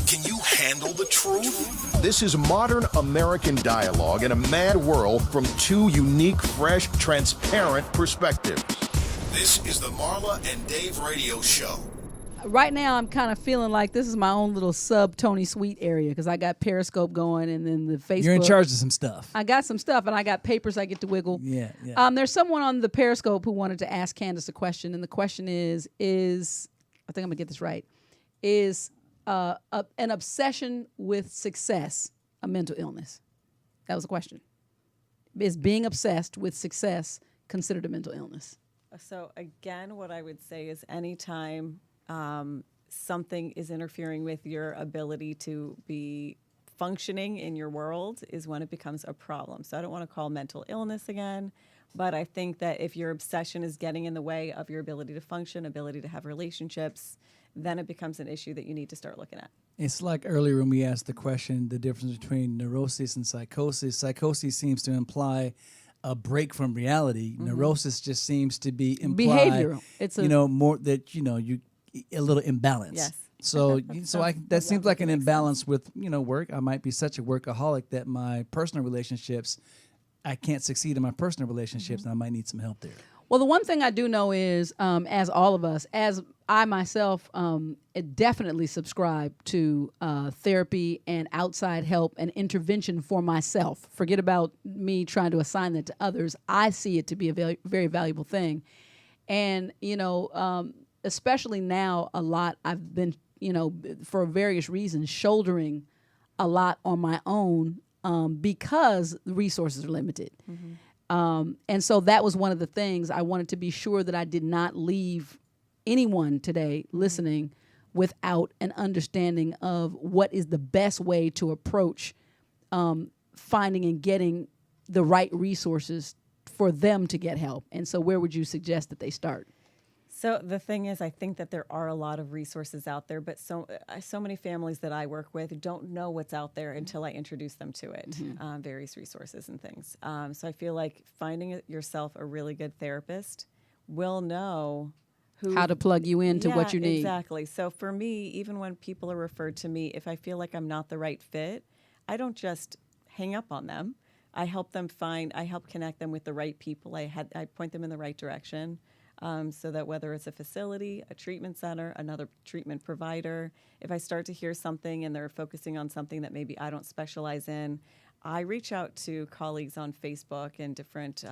[SPEAKER 1] Can you handle the truth? This is modern American dialogue in a mad world from two unique, fresh, transparent perspectives. This is the Marla and Dave Radio Show.
[SPEAKER 3] Right now, I'm kind of feeling like this is my own little sub Tony Sweet area because I got Periscope going and then the Facebook.
[SPEAKER 4] You're in charge of some stuff.
[SPEAKER 3] I got some stuff and I got papers I get to wiggle.
[SPEAKER 4] Yeah.
[SPEAKER 3] There's someone on the Periscope who wanted to ask Candace a question, and the question is I think I'm gonna get this right, is an obsession with success a mental illness? That was a question. Is being obsessed with success considered a mental illness?
[SPEAKER 7] So again, what I would say is anytime something is interfering with your ability to be functioning in your world is when it becomes a problem. So I don't want to call mental illness again, but I think that if your obsession is getting in the way of your ability to function, ability to have relationships, then it becomes an issue that you need to start looking at.
[SPEAKER 4] It's like earlier when we asked the question, the difference between neurosis and psychosis. Psychosis seems to imply a break from reality. Mm-hmm. Neurosis just seems to be
[SPEAKER 3] behavioral. It's
[SPEAKER 4] more that you a little imbalance.
[SPEAKER 7] Yes.
[SPEAKER 4] So that seems like an imbalance with work. I might be such a workaholic that my personal relationships, I can't succeed in my personal relationships, and I might need some help there.
[SPEAKER 3] Well, the one thing I do know is, as all of us, as I myself definitely subscribe to therapy and outside help and intervention for myself. Forget about me trying to assign that to others. I see it to be a very, very valuable thing. And, especially now, a lot I've been, for various reasons, shouldering a lot on my own because the resources are limited. Mm-hmm. And so that was one of the things I wanted to be sure that I did not leave anyone today listening without an understanding of what is the best way to approach finding and getting the right resources for them to get help. And so where would you suggest that they start?
[SPEAKER 7] So the thing is, I think that there are a lot of resources out there, but so many families that I work with don't know what's out there until I introduce them to it, various resources and things. So I feel like finding yourself a really good therapist will know
[SPEAKER 3] how to plug you into what you need.
[SPEAKER 7] Exactly. So for me, even when people are referred to me, if I feel like I'm not the right fit, I don't just hang up on them. I help connect them with the right people. I point them in the right direction. So that whether it's a facility, a treatment center, another treatment provider, if I start to hear something and they're focusing on something that maybe I don't specialize in, I reach out to colleagues on Facebook and different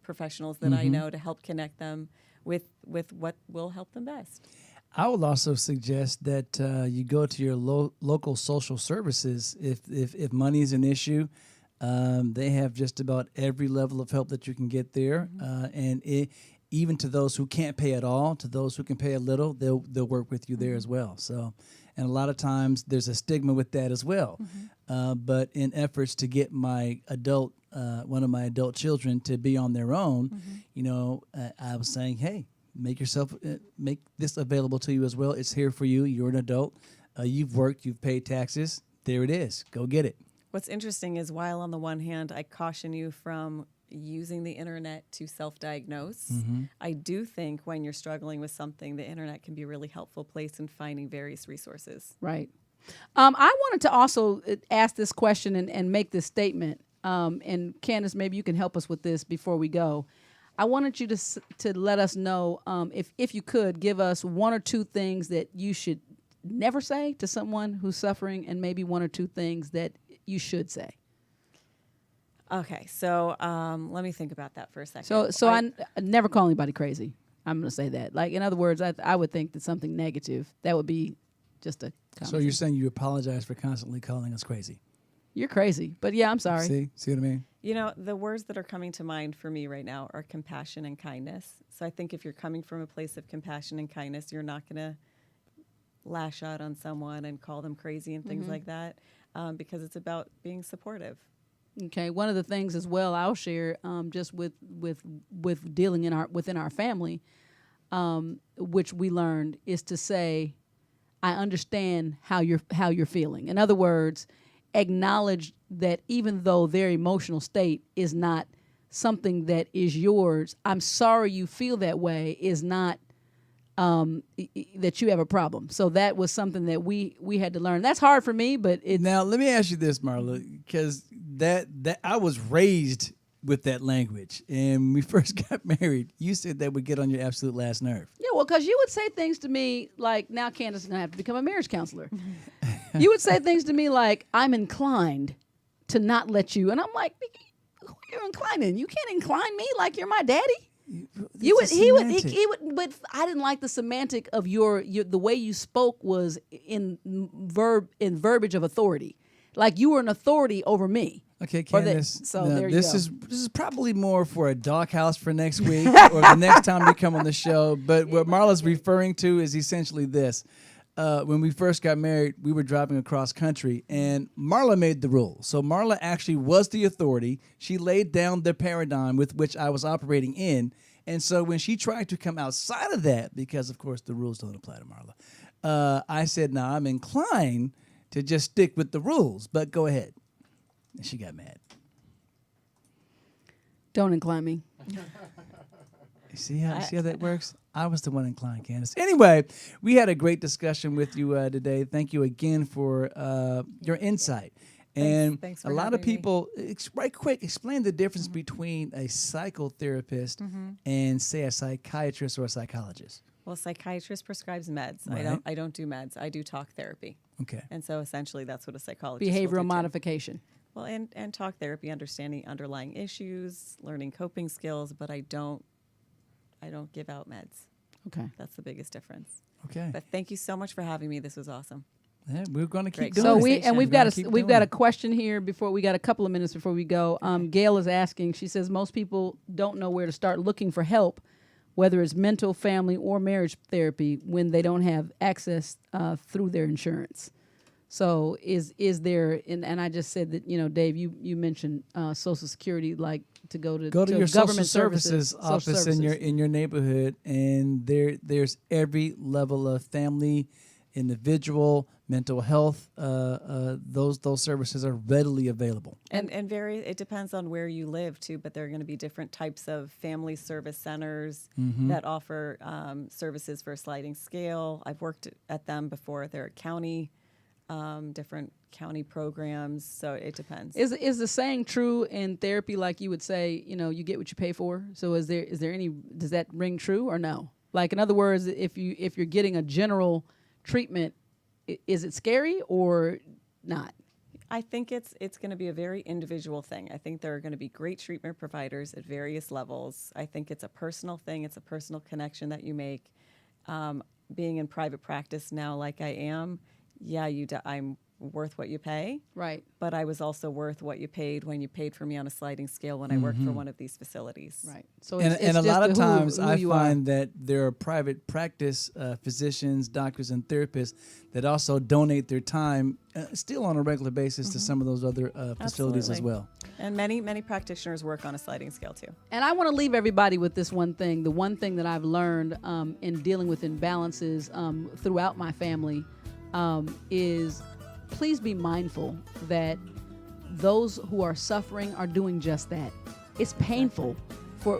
[SPEAKER 7] professionals that I know to help connect them with what will help them best.
[SPEAKER 4] I would also suggest that you go to your local social services if money is an issue. They have just about every level of help that you can get there, and even to those who can't pay at all, to those who can pay a little, they'll work with you there as well. So, and a lot of times there's a stigma with that as well. But in efforts to get my adult, one of my adult children to be on their own, you know, I was saying, hey, make this available to you as well. It's here for you. You're an adult. You've worked. You've paid taxes. There it is. Go get it.
[SPEAKER 7] What's interesting is while on the one hand, I caution you from using the internet to self-diagnose, I do think when you're struggling with something, the internet can be a really helpful place in finding various resources.
[SPEAKER 3] Right. I wanted to also ask this question and make this statement. And Candace, maybe you can help us with this before we go. I wanted you to let us know, if you could, give us one or two things that you should never say to someone who's suffering, and maybe one or two things that you should say.
[SPEAKER 7] Okay, so let me think about that for a second.
[SPEAKER 3] So I never call anybody crazy. I'm going to say that. Like, in other words, I would think that something negative, that would be just a comment.
[SPEAKER 4] So you're saying you apologize for constantly calling us crazy?
[SPEAKER 3] You're crazy. But yeah, I'm sorry.
[SPEAKER 4] See what I mean?
[SPEAKER 7] You know, the words that are coming to mind for me right now are compassion and kindness. So I think if you're coming from a place of compassion and kindness, you're not going to lash out on someone and call them crazy and things like that, because it's about being supportive.
[SPEAKER 3] Okay, one of the things as well I'll share, just with dealing within our family, which we learned, is to say, I understand how you're feeling. In other words, acknowledge that even though their emotional state is not something that is yours, I'm sorry you feel that way is not that you have a problem. So that was something that we had to learn. That's hard for me, but it's...
[SPEAKER 4] Now, let me ask you this, Marla, because that I was raised with that language. And when we first got married, you said that would get on your absolute last nerve.
[SPEAKER 3] Yeah, well, because you would say things to me like, now Candace is going to have to become a marriage counselor. You would say things to me like, I'm inclined to not let you. And I'm like, who are you inclining? You can't incline me like you're my daddy. He would, but I didn't like the semantic of your the way you spoke was in verbiage of authority, like you were an authority over me.
[SPEAKER 4] Okay, Candace.
[SPEAKER 3] This
[SPEAKER 4] is probably more for a doghouse for next week or the next time you come on the show. But what Marla's referring to is essentially this. When we first got married, we were driving across country, and Marla made the rules. So Marla actually was the authority. She laid down the paradigm with which I was operating in. And so when she tried to come outside of that, because, of course, the rules don't apply to Marla, I said, no, I'm inclined to just stick with the rules, but go ahead. And she got mad.
[SPEAKER 3] Don't incline me.
[SPEAKER 4] You see how that works? I was the one inclined, Candace. Anyway, we had a great discussion with you today. Thank you again for your insight. And
[SPEAKER 7] thanks for
[SPEAKER 4] a lot of
[SPEAKER 7] having me.
[SPEAKER 4] people, right quick, explain the difference between a psychotherapist and, say, a psychiatrist or a psychologist.
[SPEAKER 7] Well, psychiatrist prescribes meds.
[SPEAKER 4] Right.
[SPEAKER 7] I don't do meds. I do talk therapy.
[SPEAKER 4] Okay.
[SPEAKER 7] And so essentially that's what a psychologist will do
[SPEAKER 3] Behavioral
[SPEAKER 7] too.
[SPEAKER 3] modification.
[SPEAKER 7] Well, and talk therapy, understanding underlying issues, learning coping skills, but I don't give out meds.
[SPEAKER 3] Okay.
[SPEAKER 7] That's the biggest difference.
[SPEAKER 4] Okay.
[SPEAKER 7] But thank you so much for having me. This was awesome.
[SPEAKER 4] Yeah, we're going to keep
[SPEAKER 7] Great.
[SPEAKER 4] doing
[SPEAKER 3] So
[SPEAKER 4] it.
[SPEAKER 3] we've got a question here before we got a couple of minutes before we go. Gail is asking. She says most people don't know where to start looking for help, whether it's mental, family, or marriage therapy, when they don't have access through their insurance. So is there? And I just said that, Dave, you mentioned Social Security, like to go to
[SPEAKER 4] your
[SPEAKER 3] government
[SPEAKER 4] social services office in your neighborhood, and there's every level of family, individual, mental health. Those services are readily available.
[SPEAKER 7] And it depends on where you live too, but there are going to be different types of family service centers that offer services for a sliding scale. I've worked at them before. They're a county. Different county programs, so it depends.
[SPEAKER 3] Is the saying true in therapy? Like you would say, you get what you pay for. So is there any? Does that ring true or no? Like, in other words, if you're getting a general treatment, is it scary or not?
[SPEAKER 7] I think it's going to be a very individual thing. I think there are going to be great treatment providers at various levels. I think it's a personal thing. It's a personal connection that you make. Being in private practice now, like I am. Yeah, I'm worth what you pay.
[SPEAKER 3] Right.
[SPEAKER 7] But I was also worth what you paid when you paid for me on a sliding scale when I worked for one of these facilities.
[SPEAKER 3] Right. So
[SPEAKER 4] And a
[SPEAKER 3] just
[SPEAKER 4] lot of
[SPEAKER 3] who
[SPEAKER 4] times I
[SPEAKER 3] you are.
[SPEAKER 4] find that there are private practice physicians, doctors, and therapists that also donate their time still on a regular basis to some of those other facilities as
[SPEAKER 7] Absolutely.
[SPEAKER 4] well.
[SPEAKER 7] And many practitioners work on a sliding scale too.
[SPEAKER 3] And I want to leave everybody with this one thing. The one thing that I've learned in dealing with imbalances throughout my family is please be mindful that those who are suffering are doing just that. It's painful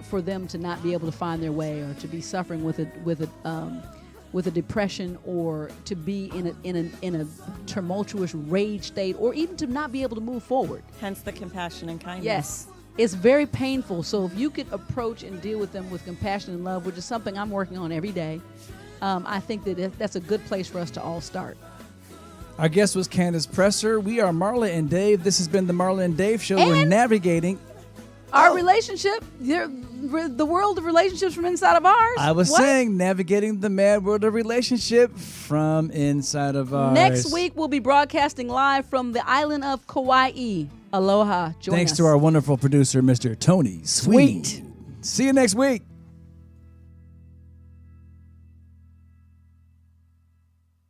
[SPEAKER 3] for them to not be able to find their way, or to be suffering with a depression, or to be in a tumultuous rage state, or even to not be able to move forward.
[SPEAKER 7] Hence the compassion and kindness.
[SPEAKER 3] Yes, it's very painful. So if you could approach and deal with them with compassion and love, which is something I'm working on every day, I think that's a good place for us to all start.
[SPEAKER 4] Our guest was Candace Presser. We are Marla and Dave. This has been the Marla and Dave Show. We're
[SPEAKER 3] And-
[SPEAKER 4] navigating.
[SPEAKER 3] Our relationship, the world of relationships from inside of ours.
[SPEAKER 4] I was
[SPEAKER 3] What?
[SPEAKER 4] saying navigating the mad world of relationship from inside of ours.
[SPEAKER 3] Next week, we'll be broadcasting live from the island of Kauai. Aloha. Join
[SPEAKER 4] Thanks
[SPEAKER 3] us.
[SPEAKER 4] to our wonderful producer, Mr. Tony Sweet. See you next week.